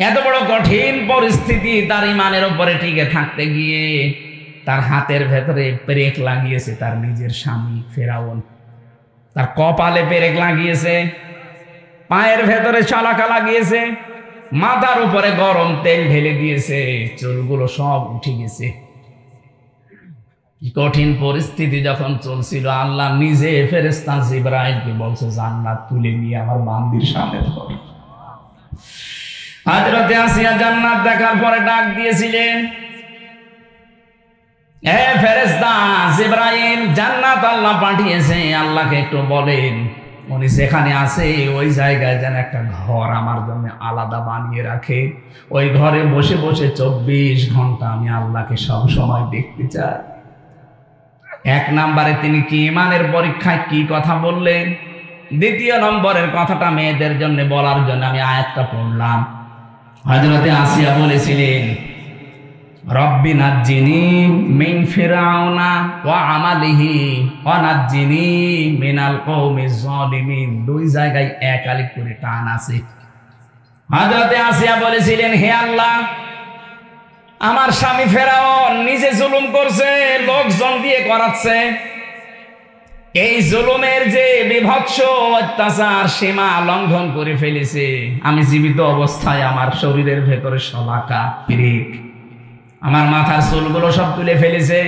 এত বড় কঠিন পরিস্থিতি, তার ঈমানের উপরে টিকে থাকতে গিয়ে তার হাতের ভেতরে পেরেক লাগিয়েছে তার নিজের স্বামী ফেরাউন, তার কপালে পেরেক লাগিয়েছে, পায়ের ভেতরে চালাকা লাগিয়েছে, মাথার উপরে গরম তেল ঢেলে দিয়েছে, চুলগুলো সব উঠে গেছে। কঠিন পরিস্থিতি যখন চলছিল, আল্লাহ নিজে ফেরেশতা জিবরাইলকে বলছে জান্নাত তুলে নিয়ে আমার বান্দির সামনে ধর। হযরতে আসিয়া জান্নাত দেখার পরে ডাক দিয়েছিলেন, হে ফেরেশতা জিবরাইল, জান্নাত আল্লাহ পাঠিয়েছে, আল্লাহকে একটু বলেন উনি যেখানে আছে ওই জায়গায় যেন একটা ঘর আমার জন্য আলাদা বানিয়ে রাখে, ওই ঘরে বসে বসে 24 ঘন্টা আমি আল্লাহকে সব সময় দেখতে চাই। এক নম্বরে তিনি কি ইমানের পরীক্ষায় কি কথা বললেন। দ্বিতীয় নম্বরের কথাটা মেয়েদের জন্য বলার জন্য আমি আয়াতটা পড়লাম। হযরতে আসিয়া বলেছিলেন, রব্বি নাজ্জিনি মিন ফিরাউনা ওয়া আমালিহি ওয়া নাজ্জিনি মিনাল কওমিজ জালিমিন। দুই জায়গায় এক আলিফ করে টান আছে। হযরতে আসিয়া বলেছিলেন, হে আল্লাহ, আমার স্বামী ফেরাউন নিজে জুলুম করছে, লোকজন দিয়ে করাচ্ছে। এই জুলুমের যে বিভৎস অত্যাচার সীমা লঙ্ঘন করে ফেলেছে। আমি জীবিত অবস্থায় আমার শরীরের ভেতরে শলাকা পিরিক, আমার মাথার চুলগুলো সব তুলে ফেলেছে।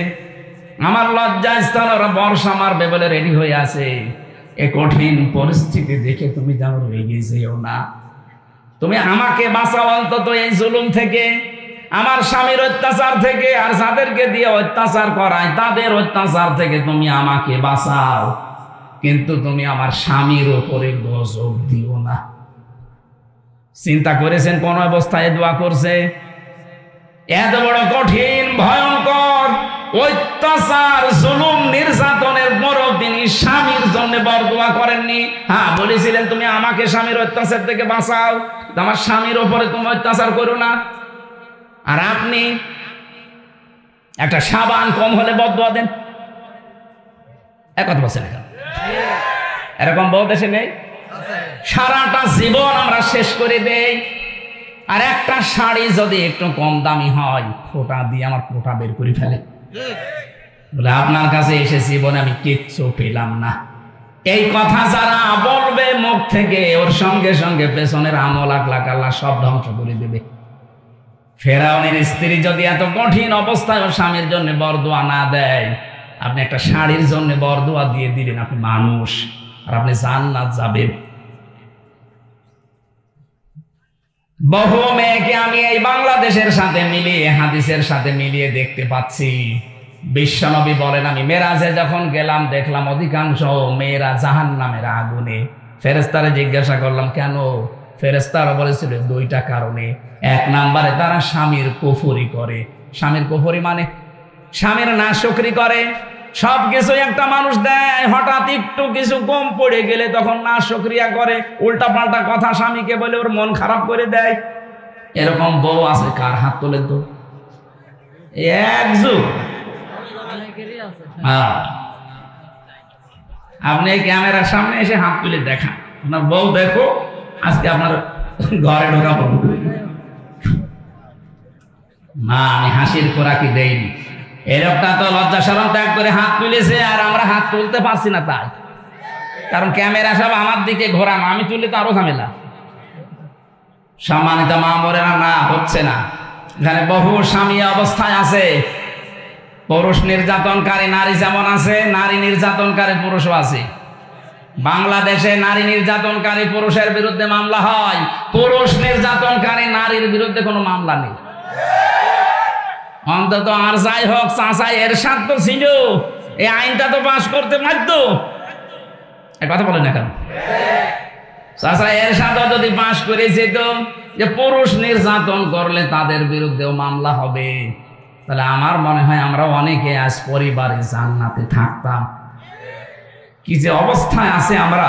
আমার লজ্জা স্থান ওরা বর্ষা মারবে বলে রেডি হয়ে আছে। এ কঠিন পরিস্থিতি দেখে তুমি যেন এগিয়ে যেও না, তুমি আমাকে বাঁচাও অন্তত এই জুলুম থেকে, আমার স্বামীর অত্যাচার থেকে, আর যাদেরকে দিয়ে অত্যাচার করায় তাদের অত্যাচার থেকে তুমি আমাকে বাঁচাও, কিন্তু তুমি আমার স্বামীর ওপরে গজব দিও না। চিন্তা করেছেন কোন অবস্থায় দোয়া করছে? এত বড় কঠিন ভয়ঙ্কর অত্যাচার জুলুম নির্যাতনের পরও তিনি স্বামীর জন্য বরদোয়া করেননি। হ্যাঁ, বলেছিলেন তুমি আমাকে স্বামীর অত্যাচার থেকে বাঁচাও, আমার স্বামীর ওপরে তুমি অত্যাচার করো না। আর আপনি একটা সাবান কম হলে বদদোয়া দেন। এক কথা বলছেন, এরকম বউ দেশে নেই? সারাটা জীবন আমরা শেষ করে দেই। আর একটা শাড়ি যদি একটু কম দামি হয়, ফোঁটা দিয়ে আমার ফোঁটা বের করে ফেলে, বলে আপনার কাছে এসেছি বলে আমি কিচ্ছু পেলাম না। এই কথা যারা বলবে মুখ থেকে, ওর সঙ্গে সঙ্গে পেছনের আমল আখলাক আল্লাহ সব ধ্বংস করে দেবে। ফেরাউনের স্ত্রী যদি এত কঠিন অবস্থায় ওর স্বামীর জন্য বরদোয়া না দেয়, আপনি একটা শাড়ির জন্য বরদোয়া দিয়ে দিলেন, আপনি মানুষ, আর আপনি জান্নাত যাবেন। বহু মেয়েকে আমি এই বাংলাদেশের সাথে মিলিয়ে, হাদিসের সাথে মিলিয়ে দেখতে পাচ্ছি। বিশ্বনবী বলেন, আমি মেরাজে যখন গেলাম দেখলাম অধিকাংশ মেয়েরা জাহান্নামের আগুনে। ফেরেশতারে জিজ্ঞাসা করলাম কেন? ফেরেশতারা বলেছিল দুইটা কারণে। এক নম্বরে তারা স্বামীর কুফরি করে। স্বামীর কুফরি মানে স্বামীর নাশকরি করে। সব কিছু একটা মানুষ দেয়, হঠাৎ একটু কিছু কম পড়ে গেলে তখন নাশকরিয়া করে, উল্টা পাল্টা কথা স্বামীকে বলে ওর মন খারাপ করে দেয়। এরকম বউ আছে কার? হাত তোলেন তো। একযুগ আপনি ক্যামেরার সামনে এসে হাত তুলে দেখান, আপনার বউ দেখো আজকে আপনার ঘরে ঢোকা পড়ব না। আমি হাসির খোরাকি দেইনি। এই লোকটা তো লজ্জা শরম ত্যাগ করে হাত তুলেছে, আর আমরা হাত তুলতে পারছি না। তাই কারণ ক্যামেরা সব আমার দিকে ঘোরানো, আমি তুললে তো আরো ঝামেলা। সম্মানিত মা বোনেরা, না হচ্ছে না। এখানে বহু স্বামী অবস্থায় আছে। পুরুষ নির্যাতনকারী নারী যেমন আছে, নারী নির্যাতনকারী পুরুষও আছে। বাংলাদেশে নারী নির্যাতনকারী পুরুষের বিরুদ্ধে মামলা হয়, পুরুষ নির্যাতনকারী নারীর বিরুদ্ধে কোনো মামলা নেই। অন্তত আর যাই হোক, চাচা এরশাদ তো ছিল, এই আইনটা তো পাস করতে পারতো। কথা বলে না কেন? চাচা এরশাদ যদি পাস করে যেত যে পুরুষ নির্যাতন করলে তাদের বিরুদ্ধেও মামলা হবে, তাহলে আমার মনে হয় আমরা অনেকে আজ পরিবারে জান্নাতে থাকতাম। কি যে অবস্থায় আছে আমরা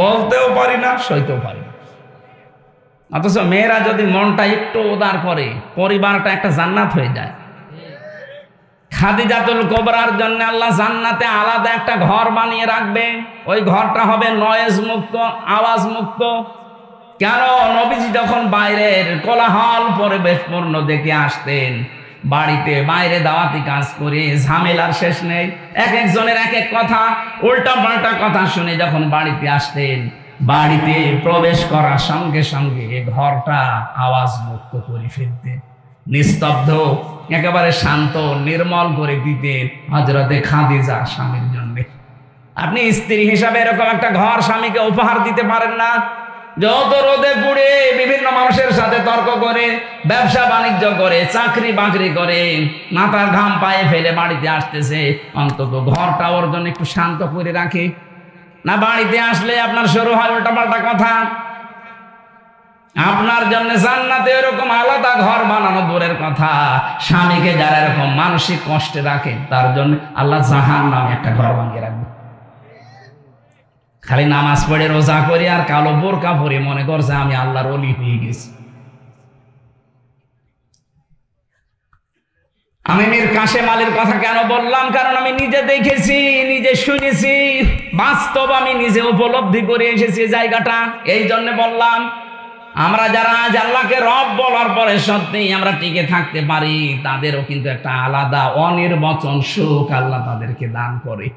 বলতেও পারি না, সইতেও পারি না। অথচ মেয়েরা যদি মনটা একটু উদার করে, পরিবারটা একটা জান্নাত হয়ে যায়। খাদিজাতুল কুবরার জন্য আল্লাহ জান্নাতে আলাদা একটা ঘর বানিয়ে রাখবে। ওই ঘরটা হবে নয়েজ মুক্ত, আওয়াজ মুক্ত। কেন? নবীজি যখন বাইরের কোলাহল পরিবেশপূর্ণ দেখে আসতেন, বাড়িতে বাইরে দাওয়াতি কাজ করে ঝামেলার শেষ নেই, এক একজনের এক এক কথা, উল্টা পাল্টা কথা শুনে যখন বাড়িতে আসতেন, বাড়িতে প্রবেশ করার সঙ্গে সঙ্গে ঘরটা আওয়াজ মুক্ত করে ফেলতেন, নিস্তব্ধ, একেবারে শান্ত, নির্মল করে দিতেন হযরতে খাদিজা স্বামীর জন্য। আপনি স্ত্রী হিসাবে এরকম একটা ঘর স্বামীকে উপহার দিতে পারেন না? যত রোদে পুড়ে বিভিন্ন মানুষের সাথে তর্ক করে, ব্যবসা বাণিজ্য করে, চাকরি বাকরি করে, মাথার ঘাম পায়ে ফেলে বাড়িতে আসতেছে, অন্তত ঘরটা ওর জন্য একটু শান্ত করে রাখে। না বাড়িতে আসলে আপনার শুরু হয় উল্টাপাল্টা কথা? আপনার জন্য জান্নাতে এরকম আলাদা ঘর বানানো দূরের কথা, স্বামীকে যারা এরকম মানসিক কষ্টে রাখে তার জন্য আল্লাহ জাহান্নামে একটা ঘর বানিয়ে রাখবে। খালি নামাজ পড়ে রোজা করে আর কালো বোরকা পরে মনে করছে আমি আল্লাহর ওলি হয়ে গেছি। আমি মীর কাশেম আলীর কথা কেন বললাম? কারণ আমি নিজে দেখেছি, নিজে শুনেছি, বাস্তব আমি নিজে উপলব্ধি করে এসেছি জায়গাটা। এই জন্য বললাম, আমরা যারা আজ আল্লাহকে রব বলার পরে সত্যি আমরা টিকে থাকতে পারি, তাদেরও কিন্তু একটা আলাদা অনির্বচন সুখ আল্লাহ তাদেরকে দান করে।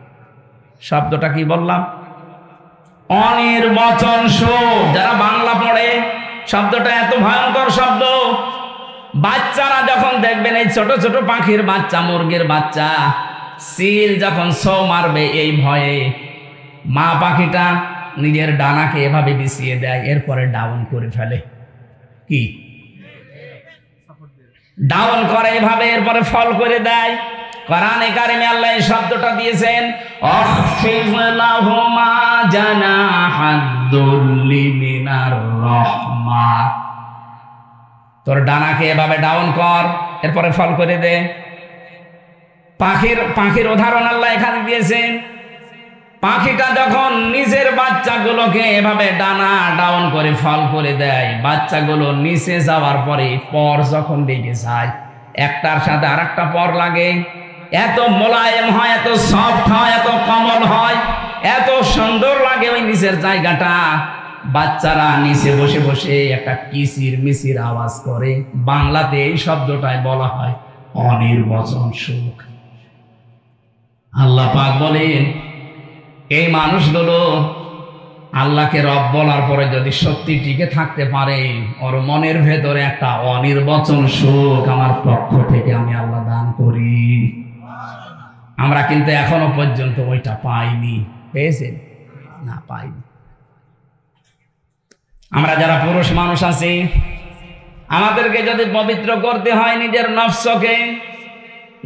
শব্দটা কি বললাম? অনির্বচন সুখ। যারা বাংলা পড়ে, শব্দটা এত ভয়ঙ্কর শব্দ। বাচ্চারা যখন দেখবেন এই ছোট ছোট পাখির বাচ্চা, মুরগির বাচ্চা, সিল যখন ছৌ মারবে এই ভয়ে মা পাখিটা নিজের ডানাকে এভাবে বিছিয়ে দেয়, এরপরে ডাউন করে ফেলে। কি ডাউন করে এভাবে, এরপরে ফল করে দেয়। কোরআনে কারিমে আল্লাহ এই শব্দটা দিয়েছেন, আখফিজ লাহুমা জানাহাদ-দুল্লি মিনার রাহমা। তোর ডানাকে এভাবে ডাউন কর, এরপরে ফল করে দে। পাখির উদাহরণ আল্লাহ এখানে দিয়েছেন। পাখিটা যখন নিজের বাচ্চাগুলোকে এভাবে ডানা ডাউন করে ফল করে দেয়, বাচ্চাগুলো নিচে যাওয়ার পরে পর যখন লেগে যায়, একটার সাথে আর একটা পর লাগে, এত মোলায়েম হয়, এত সফট হয়, এত কোমল হয়, এত সুন্দর লাগে ওই নিচের জায়গাটা। বাচ্চারা নিচে বসে বসে একটা কিচির মিচির আওয়াজ করে। বাংলাতে এই শব্দটাই বলা হয় অনির্বচন সুখ। আল্লাহ পাক বলেন, এই মানুষগুলো আল্লাহকে রব বলার পরে যদি সত্যি টিকে থাকতে পারে, ওর মনের ভেতরে একটা অনির্বচন সুখ আমার পক্ষ থেকে আমি আল্লাহ দান করি। আমরা কিন্তু এখনো পর্যন্ত ওইটা পাইনি। পেয়েছেন? না, পাইনি। আমরা যারা পুরুষ মানুষ আছি, আমাদেরকে যদি পবিত্র করতে হয় নিজের নফসকে,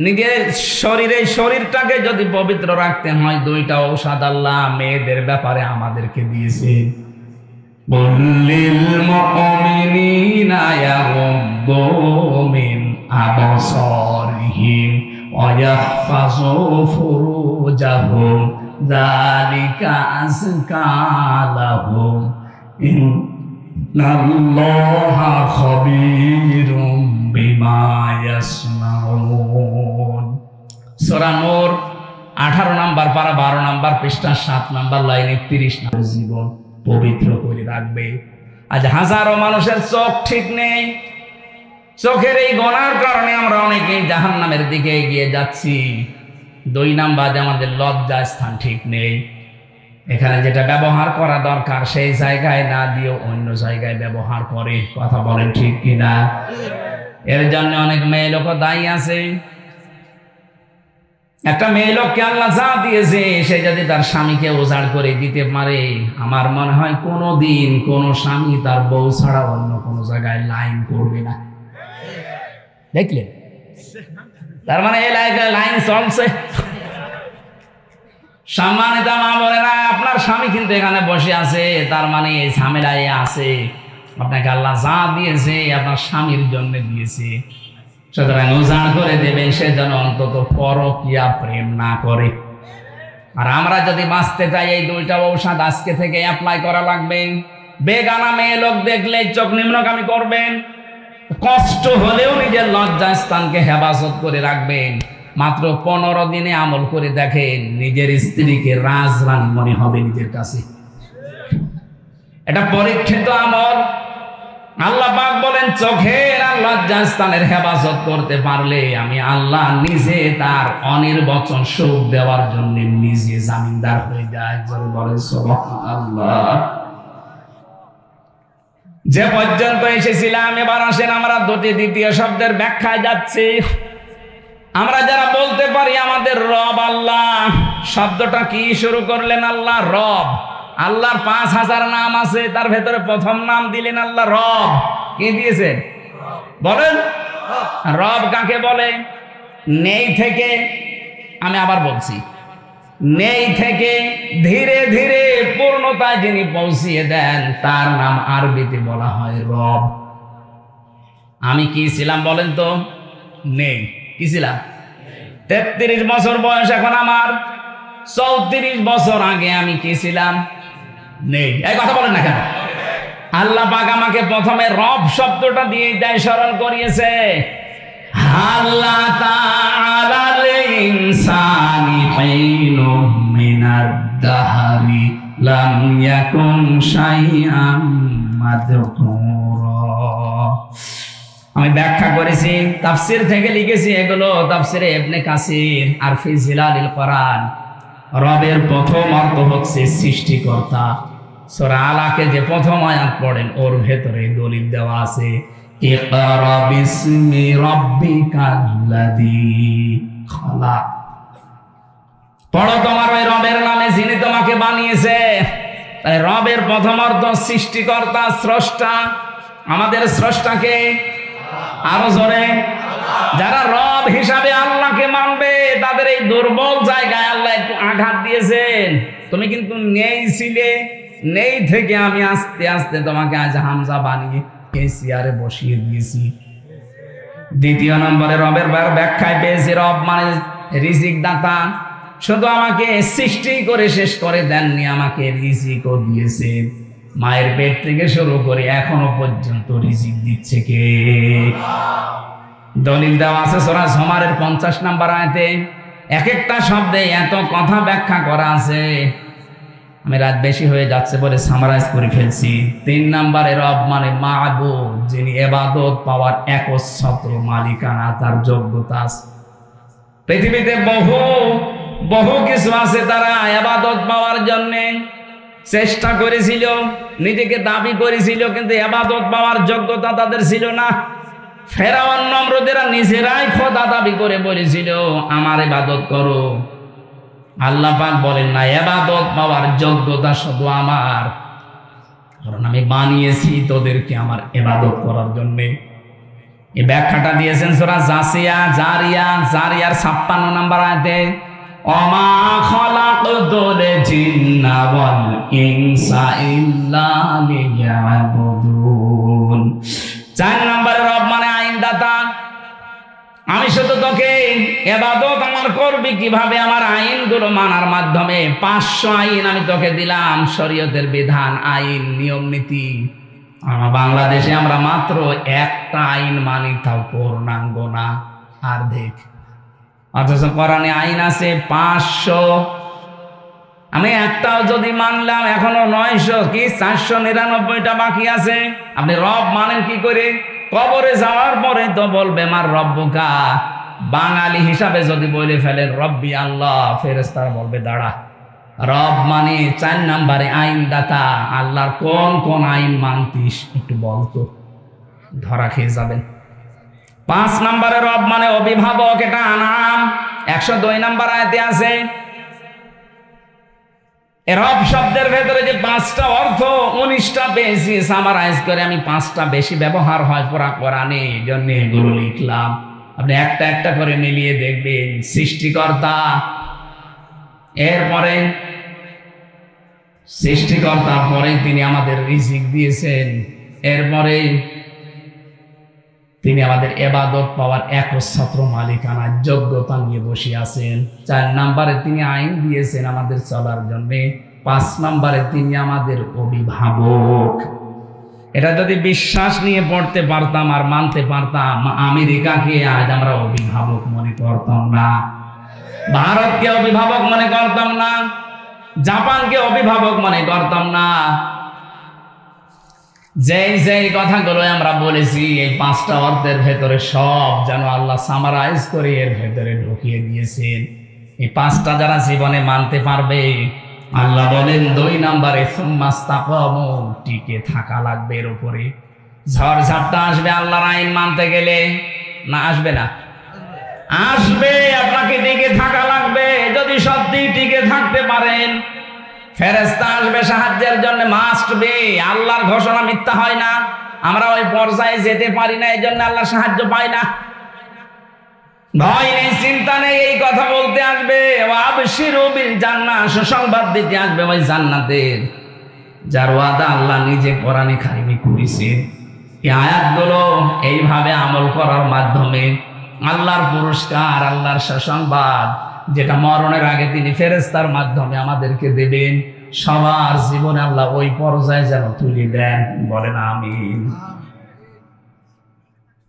নিজের শরীরটাকে যদি পবিত্র রাখতে হয়, দুইটা ঔষধ আল্লাহ মেয়েদের ব্যাপারে আমাদেরকে দিয়েছে। কুল্লিল মুমিনিনা ইয়াগুদ্দু মিন আবসারিহিম ওয়া ইয়াহফাযু ফুরুজাহুম যালিকা আযকা লাহুম ইন্নাল্লাহা খাবীরুম বিমা ইয়াসনাউন। সূরা নূর 18 নম্বর পারা 12 নম্বর পৃষ্ঠা 7 নম্বর লাইনে 30 নম্বর। জীবন পবিত্র করে রাখবে। আজ হাজারো মানুষের চোখ ঠিক নেই। চোখের এই গোনার কারণে আমরা অনেকেই জাহান্নামের দিকে এগিয়ে যাচ্ছি। 2 নাম্বার, আমাদের লজ্জা স্থান ঠিক নেই। এখানে যেটা ব্যবহার করা দরকার সেই জায়গায় না দিয়ে অন্য জায়গায় ব্যবহার করে। কথা বলেন ঠিক কিনা? এর জন্য অনেক মেয়ে লোক দায়ী আছে। একটা মেয়ে লোককে আল্লাহ যা দিয়েছে, সে যদি তার স্বামীকে উজাড় করে দিতে পারে, আমার মনে হয় কোনোদিন কোনো স্বামী তার বউ ছাড়া অন্য কোনো জায়গায় লাইন করবে না। দেখলেন? তার মানে এই লাইন চলছে। সম্মানিত মা বোনেরা, আপনার স্বামী কিন্তু এখানে বসে আছে, তার মানে এই ঝামেলায় আছে। আপনাকে আল্লাহ যা দিয়েছে আপনার স্বামীর জন্য দিয়েছে, সুতরাং উজাড় করে দেবেন, সে যেন অন্তত পরকীয়া প্রেম না করে। আর আমরা যদি বাঁচতে চাই, এই 2টা ঔষধ আজকে থেকে অ্যাপ্লাই করা লাগবে। বেগানা মেয়ে লোক দেখলে চোখ নিম্নগামী করবেন, কষ্ট হলেও নিজের লজ্জা স্থানকে হেফাজত করে রাখবেন। মাত্র 15 দিনে আমল করে দেখেন, নিজের স্ত্রীকে রাজরানী মনে হবে নিজের কাছে। এটা পরীক্ষিত আমল। আল্লাহ পাক বলেন, চোখের আর লজ্জা স্থানের হেফাজত করতে পারলে আমি আল্লাহ নিজে তার অনির্বচন সুখ দেওয়ার জন্য নিজে জামিনদার হয়ে যায়। বলেন সুবহানাল্লাহ। যে পর্যন্ত এসেছিলাম, এবার আসেন আমরা দ্বিতীয় শব্দের ব্যাখ্যায় যাচ্ছি। আমরা যারা বলতে পারি আমাদের রব আল্লাহ, শব্দটা কি শুরু করলেন? আল্লাহ রব। আল্লাহর 5000 নাম আছে, তার ভেতরে প্রথম নাম দিলেন আল্লাহ রব। কি দিয়েছেন বলেন? রব কাকে বলে? নেই থেকে, আমি আবার বলছি, নেই থেকে ধীরে ধীরে পূর্ণতায় যিনি পৌঁছিয়ে দেন তার নাম আরবিতে বলা হয় রব। আমি কি ছিলাম বলেন তো? নেই। কি ছিলাম? 33 বছর বয়স এখন আমার, 34 বছর আগে আমি কি ছিলাম? নেই। এই কথা বলেন না কেন? আল্লাহ পাক আমাকে প্রথমে রব শব্দটা দিয়ে দেয় স্মরণ করিয়েছে। আল্লাহ তাআলাল ইনসানি হাইনুম মিনাদ দাহরি লাম ইয়াকুন শাইআম মাযকুরা। আমি ব্যাখ্যা করেছি, তাফসীর থেকে লিখেছি, এগুলো তাফসীরে ইবনে কাসির আর ফি জিলালিল কোরআন। রবের প্রথম অর্থ হচ্ছে সৃষ্টিকর্তা। সূরা আলাকে যে প্রথম আয়াত পড়েন ওর ভেতরে দলিল দেওয়া আছে, ইকরা বিসমি রাব্বিকাল্লাযী খালাক। পড়ো তোমার ওই রবের নামে যিনি তোমাকে বানিয়েছে। তাই রবের প্রথম অর্থ সৃষ্টিকর্তা, স্রষ্টা। আমাদের স্রষ্টাকে আরো জোরে। যারা রব হিসাবে আল্লাহকে মানবে তাদের এই দুর্বল জায়গায় আল্লাহ একটু আঘাত দিয়েছেন। তুমি কিন্তু নেই ছিলে, নেই থেকে আমি আস্তে আস্তে তোমাকে আজ হামজা বানিয়ে এই চেয়ারে বসিয়ে দিয়েছি। দ্বিতীয় নম্বরে রবের ব্যাখ্যায় পেয়েছি রব মানে রিজিক দাতা। শুধু আমাকে সৃষ্টি করে শেষ করে দেননি, আমাকে রিজিকও দিয়েছেন। মায়ের পেট থেকে শুরু করে এখনো পর্যন্ত রিজিক দিচ্ছে কে? দলিল দেওয়া আছে সূরা জুমারের 50 নম্বর আয়াতে। এক একটা শব্দে এত কথা ব্যাখ্যা করা আছে, আমি রাত বেশি হয়ে যাচ্ছে বলে সামারাইজ করে ফেলছি। 3 নম্বরে রব মানে মাবুদ, যিনি ইবাদত পাওয়ার একচ্ছত্র মালিকানা, তার যোগ্যতা আছে। পৃথিবীতে বহু কিছু আছে তারা ইবাদত পাওয়ার জন্য চেষ্টা করেছিল, নিজেকে দাবি করেছিল, কিন্তু ইবাদত পাওয়ার যোগ্যতা তাদের ছিল না। ফেরাউন নমরুদেরা নিজেরাই খোদা দাবি করে বলেছিল আমার ইবাদত করো। আল্লাহ পাক বলেন না, ইবাদত পাওয়ার যোগ্যতা শুধু আমার, কারণ আমি বানিয়েছি তোদেরকে আমার ইবাদত করার জন্য। এই ব্যাখ্যাটা দিয়েছেন সূরা জারিয়ার 56 নম্বর আয়াতে, ওমা খালাকতুল জিন্না ওয়াল ইনসা ইল্লা লিয়াবুদুন। 4 নম্বরে রব মানে আইনদাতা। আমি শুধু তোকে ইবাদত আমার করবি কিভাবে? আমার আইনগুলো মানার মাধ্যমে। 500 আইন আমি তোকে দিলাম, শরীয়তের বিধান, আইন, নিয়ম নীতি। আমার বাংলাদেশে আমরা মাত্র একটা আইন মানি, তাও পূর্ণাঙ্গ না, অর্ধেক। অথচ কোরআনে আইন আছে 500। আমি একটাও যদি মানলাম এখনো 900 কি 499টা বাকি আছে। আপনি রব মানেন কি করে? কবরে যাওয়ার পরে তো বলবে মার রব্বুকা। বাঙালি হিসাবে যদি বলে ফেলেন রব্বি আল্লাহ, ফেরেশতারা বলবে দাঁড়া। রব মানে 4 নম্বরে আইনদাতা। আল্লাহর কোন কোন আইন মানতিস একটু বলতো, ধরা খেয়ে যাবেন। 5 নম্বরে রব মানে অভিভাবক। এটা আনাম 102 নম্বর আয়াতে আছে। রব শব্দের ভেতরে যে 5টা অর্থ 19টা পেয়েছি, সামারাইজ করে আমি 5টা বেশি ব্যবহার হয় পুরা কোরআনে, এই জন্য এগুলো লিখলাম। আপনি একটা একটা করে মিলিয়ে দেখবেন। সৃষ্টিকর্তা, এরপরে সৃষ্টিকর্তার পরে তিনি আমাদের রিজিক দিয়েছেন, এরপরে তিনি আমাদের ইবাদত পাওয়ার একচ্ছত্র মালিকানার যোগ্যতা নিয়ে বসে আছেন। 4 নম্বরে তিনি আইন দিয়েছেন আমাদের চলার জন্য। 5 নম্বরে তিনি আমাদের অভিভাবক। এটা যদি বিশ্বাস নিয়ে পড়তে পারতাম আর মানতে পারতাম, আমেরিকাকে আজ আমরা অভিভাবক মনে করতাম না, ভারতকে অভিভাবক মনে করতাম না, জাপানকে অভিভাবক মনে করতাম না। যেই কথাগুলো আমরা বলেছি এই 5টা অর্থের ভেতরে সব যেন আল্লাহ সামারাইজ করে এর ভেতরে ঢুকিয়ে দিয়েছেন। এই 5টা যারা জীবনে মানতে পারবে, আল্লাহ বলেন 2 নম্বরে সুম্মাস্তাকামু, টিকে থাকা লাগবে এর উপরে। ঝড় ঝাপটা আসবে আল্লাহর আইন মানতে গেলে, না আসবে না? আসবে। আপনাকে টিকে থাকা লাগবে। যদি সত্যি টিকে থাকতে পারেন, ফেরেশতা আসবে সাহায্যের জন্য, মাস্ট বি। আল্লাহর ঘোষণা মিথ্যা হয় না। আমরা ওই পর্যায়ে যেতে পারি না, এই জন্য আল্লাহ সাহায্য পাই না। ভয় নেই, চিন্তা নেই, এই কথা বলতে আর আসবে, ওয়াবশিরু বিল জান্নাহ, সুসংবাদ দিতে আসবে ওই জান্নাতের, যার ওয়াদা আল্লাহ নিজে কোরআনে কারিমে করেছেন। এই আয়াতগুলো এইভাবে আমল করার মাধ্যমে আল্লাহর পুরস্কার, আল্লাহর সুসংবাদ, যেটা মরণের আগে তিনি ফেরেশতার মাধ্যমে আমাদেরকে দেবেন, সবার জীবনে আল্লাহ ওই পর্যায়ে যেন তুলে দেন। বলেন আমিন।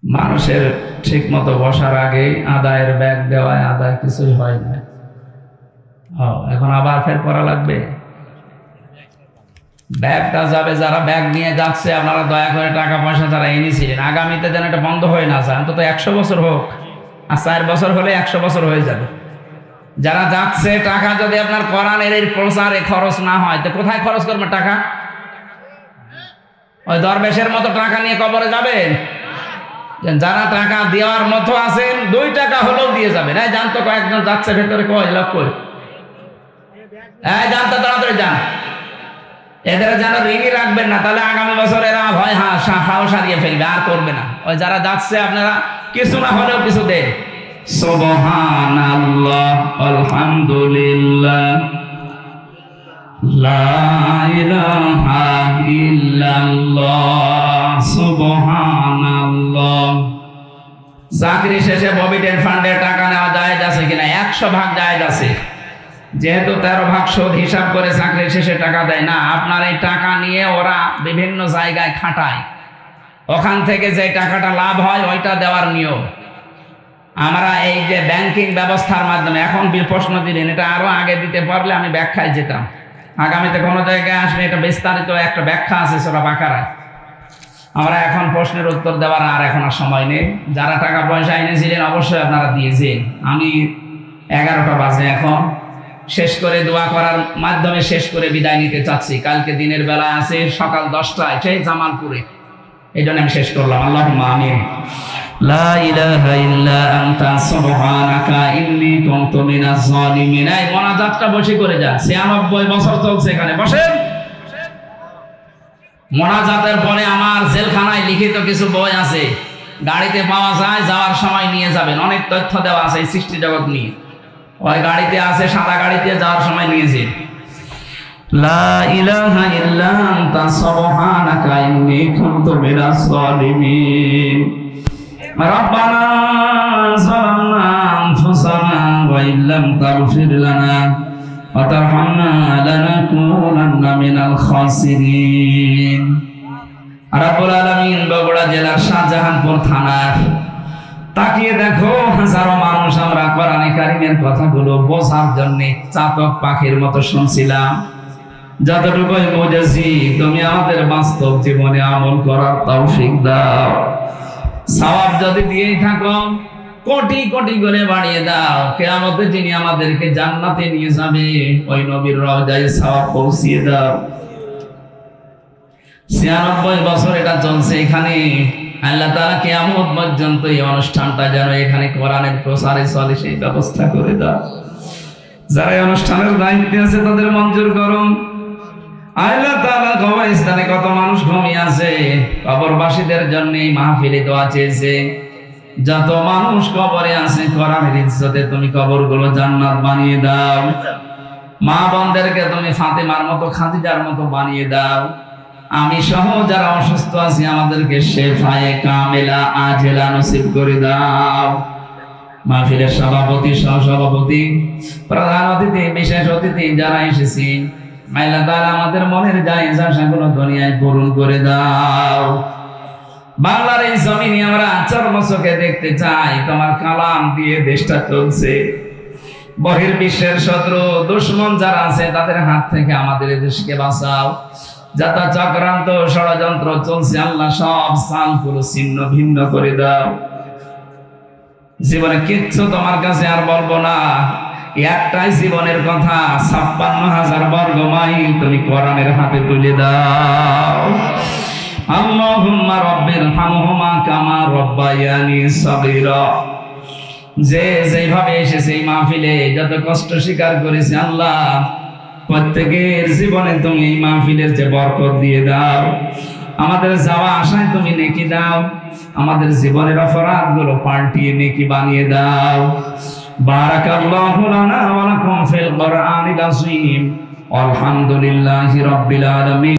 মানুষের ঠিক মতো বসার আগে আদায়ের ব্যাগ দেওয়ায় আদায় কিছুই হয় না। এখন আবার ফের করা লাগবে। ব্যাগটা যাবে, যারা ব্যাগ নিয়ে যাচ্ছে আপনারা দয়া করে টাকা পয়সা যারা এনেছিলেন, আগামীতে যেন এটা বন্ধ হয়ে না যায়। অন্তত 100 বছর হোক, আর 4 বছর হলে 100 বছর হয়ে যাবে। যারা যাচ্ছে, টাকা যদি আপনার কোরআনের এই প্রচারে খরচ না হয় তো কোথায় খরচ করবেন টাকা? ওই দরবেশের মতো টাকা নিয়ে কবরে যাবেন? যারা টাকা দেওয়ার মতো আছেন 2 টাকা হলেও দিয়ে যাবেন। এই জানতো কয়েকজন যাচ্ছে ভেতরে, কয় লাভ করে, এই জানতো তাড়াতাড়ি যান। এদের যেন ঋণই রাখবেন না, তাহলে আগামী বছর এরা ভয় সাহস হারিয়ে ফেলবে, আর করবে না। ওই যারা যাচ্ছে আপনারা কিছু না হলেও কিছু দেন। সুবহানাল্লাহ, আলহামদুলিল্লাহ, লা ইলাহা ইল্লাল্লাহ, সুবহানাল্লাহ। চাকরি শেষে প্রভিডেন্ট ফান্ডে টাকা নেওয়া জায়েজ আছে কিনা? 100 ভাগ জায়েজ আছে। যেহেতু 13 ভাগ সুদ হিসাব করে চাকরি শেষে টাকা দেয় না, আপনার এই টাকা নিয়ে ওরা বিভিন্ন জায়গায় খাটায়, ওখান থেকে যে টাকাটা লাভ হয় ওইটা দেওয়ার নিয়ম। আমরা এই যে ব্যাংকিং ব্যবস্থার মাধ্যমে এখন প্রশ্ন দিলেন, এটা আরো আগে দিতে পারলে আমি ব্যাখ্যায় যেতাম। আগামীতে কোনো জায়গায় আসলে এটা বিস্তারিত একটা ব্যাখ্যা আছে সূরা বাকারায়। আমরা এখন প্রশ্নের উত্তর দেওয়ার আর এখন আর সময় নেই। যারা টাকা পয়সা এনেছিলেন অবশ্যই আপনারা দিয়েছেন। আমি 11টা বাজে এখন শেষ করে দোয়া করার মাধ্যমে শেষ করে বিদায় নিতে চাচ্ছি। কালকে দিনের বেলা আছে সকাল 10টায় সেই জামালপুরে, এই জন্য আমি শেষ করলাম। আল্লাহুম্মা আমিন। লা ইলাহা ইল্লা আনতা সুবহানাকা ইন্নী কুনতু মিনাজ জালিমিন। এই মোনাজাতটা বসে করে যান, 96 বছর চলছে এখানে, বসেন। মোনাজাতের পরে আমার জেলখানায় লিখিত কিছু বই আছে, গাড়িতে পাওয়া যায়, যাওয়ার সময় নিয়ে যাবেন। অনেক তথ্য দেওয়া আছে এই সৃষ্টি জগৎ নিয়ে, ওই গাড়িতে আছে, সাদা গাড়িতে, যাওয়ার সময় নিয়েছে। লা ইলাহা ইল্লা আনতা সুবহানাকা ইন্নী কুনতু মিনাজ জালিমিন। রব্বানা যালামনা আনফুসানা ওয়া ইল্লাম তাগফির লানা ওয়া তারহামনা লানাকুনান্না মিনাল খাসিরিন। রব্বুল আলামিন বগুড়া জেলার শাহজাহানপুর থানার তাকিয়ে দেখো, হাজারো মানুষ আমরা কোরআনে কারিমের কথাগুলো বোঝার জন্য চাতক পাখির মতো শুনছিলাম। যতটুকুই বুঝেছি তুমি আমাদের বাস্তব জীবনে আমল করার তৌফিক দাও। সওয়াব যদি দিয়েই থাকো কোটি কোটি করে বাড়িয়ে দাও। কিয়ামতে যিনি আমাদেরকে জান্নাতে নিয়ে যাবে ওই নবীর রওজায় সওয়াব পৌঁছিয়ে দাও। 96 বছর এটা চলছে এখানে। আল্লাহ তাআলা কিয়ামত পর্যন্ত এই অনুষ্ঠানটা যেন এখানে কোরআনের প্রচারে চলে সেই ব্যবস্থা করে দাও। যারা এই অনুষ্ঠানের দায়িত্বে আছে তাদের মঞ্জুর করো। আল্লাহ তাআলা কবরস্থানে কত মানুষ ঘুমিয়ে আছে, কবরবাসীদের জন্য এই মাহফিলে দোয়া চেয়েছে। যত মানুষ কবরে আছে কোরআনের ইজ্জতে তুমি কবরগুলো জান্নাত বানিয়ে দাও। মা বোনদেরকে তুমি ফাতেমার মতো, খাদিজার মতো বানিয়ে দাও। আমি সহ যারা অসুস্থ আছি আমাদেরকে শেফায়ে কামেলা আজেলা নসিব করে দাও। মাহফিলের সভাপতি, সহসভাপতি, প্রধান অতিথি, বিশেষ অতিথি যারা এসেছি, আল্লাহ তাআলা আমাদের মনের জায়েজ আশাগুলো দুনিয়ায় পূরণ করে দাও। বাংলার এই জমিনে আমরা চর্মচোখে দেখতে চাই তোমার কালাম দিয়ে দেশটা চলছে। বহির্বিশ্বের শত্রু দুশমন যারা আছে তাদের হাত থেকে আমাদের এই দেশকে বাঁচাও। যত চক্রান্ত ষড়যন্ত্র চলছে আল্লাহ সব সালগুলো ছিন্ন ভিন্ন করে দাও। জীবনে কিচ্ছু তোমার কাছে আর বলবো না, একটাই জীবনের কথা, 56,000 বর্গ মাইল তুমি কোরআনের হাতে তুলে দাও। আল্লাহুম্মা রাব্বিরহামহুমা কামা রাব্বায়ানি সাগীরা। যে যেভাবে এসেছে এই মাহফিলে যত কষ্ট স্বীকার করেছে আল্লাহ, প্রত্যেকের জীবনে তুমি এই মাহফিলের যে বরকত দিয়ে দাও। আমাদের যাওয়া আশায় তুমি নেকি দাও, আমাদের জীবনের অপরাধগুলো পাল্টিয়ে নেকি বানিয়ে দাও। বারাকাল্লাহু লানা ওয়া লাকুম ফিল কুরআনিল আযীম। আলহামদুলিল্লাহি রাব্বিল আলামিন।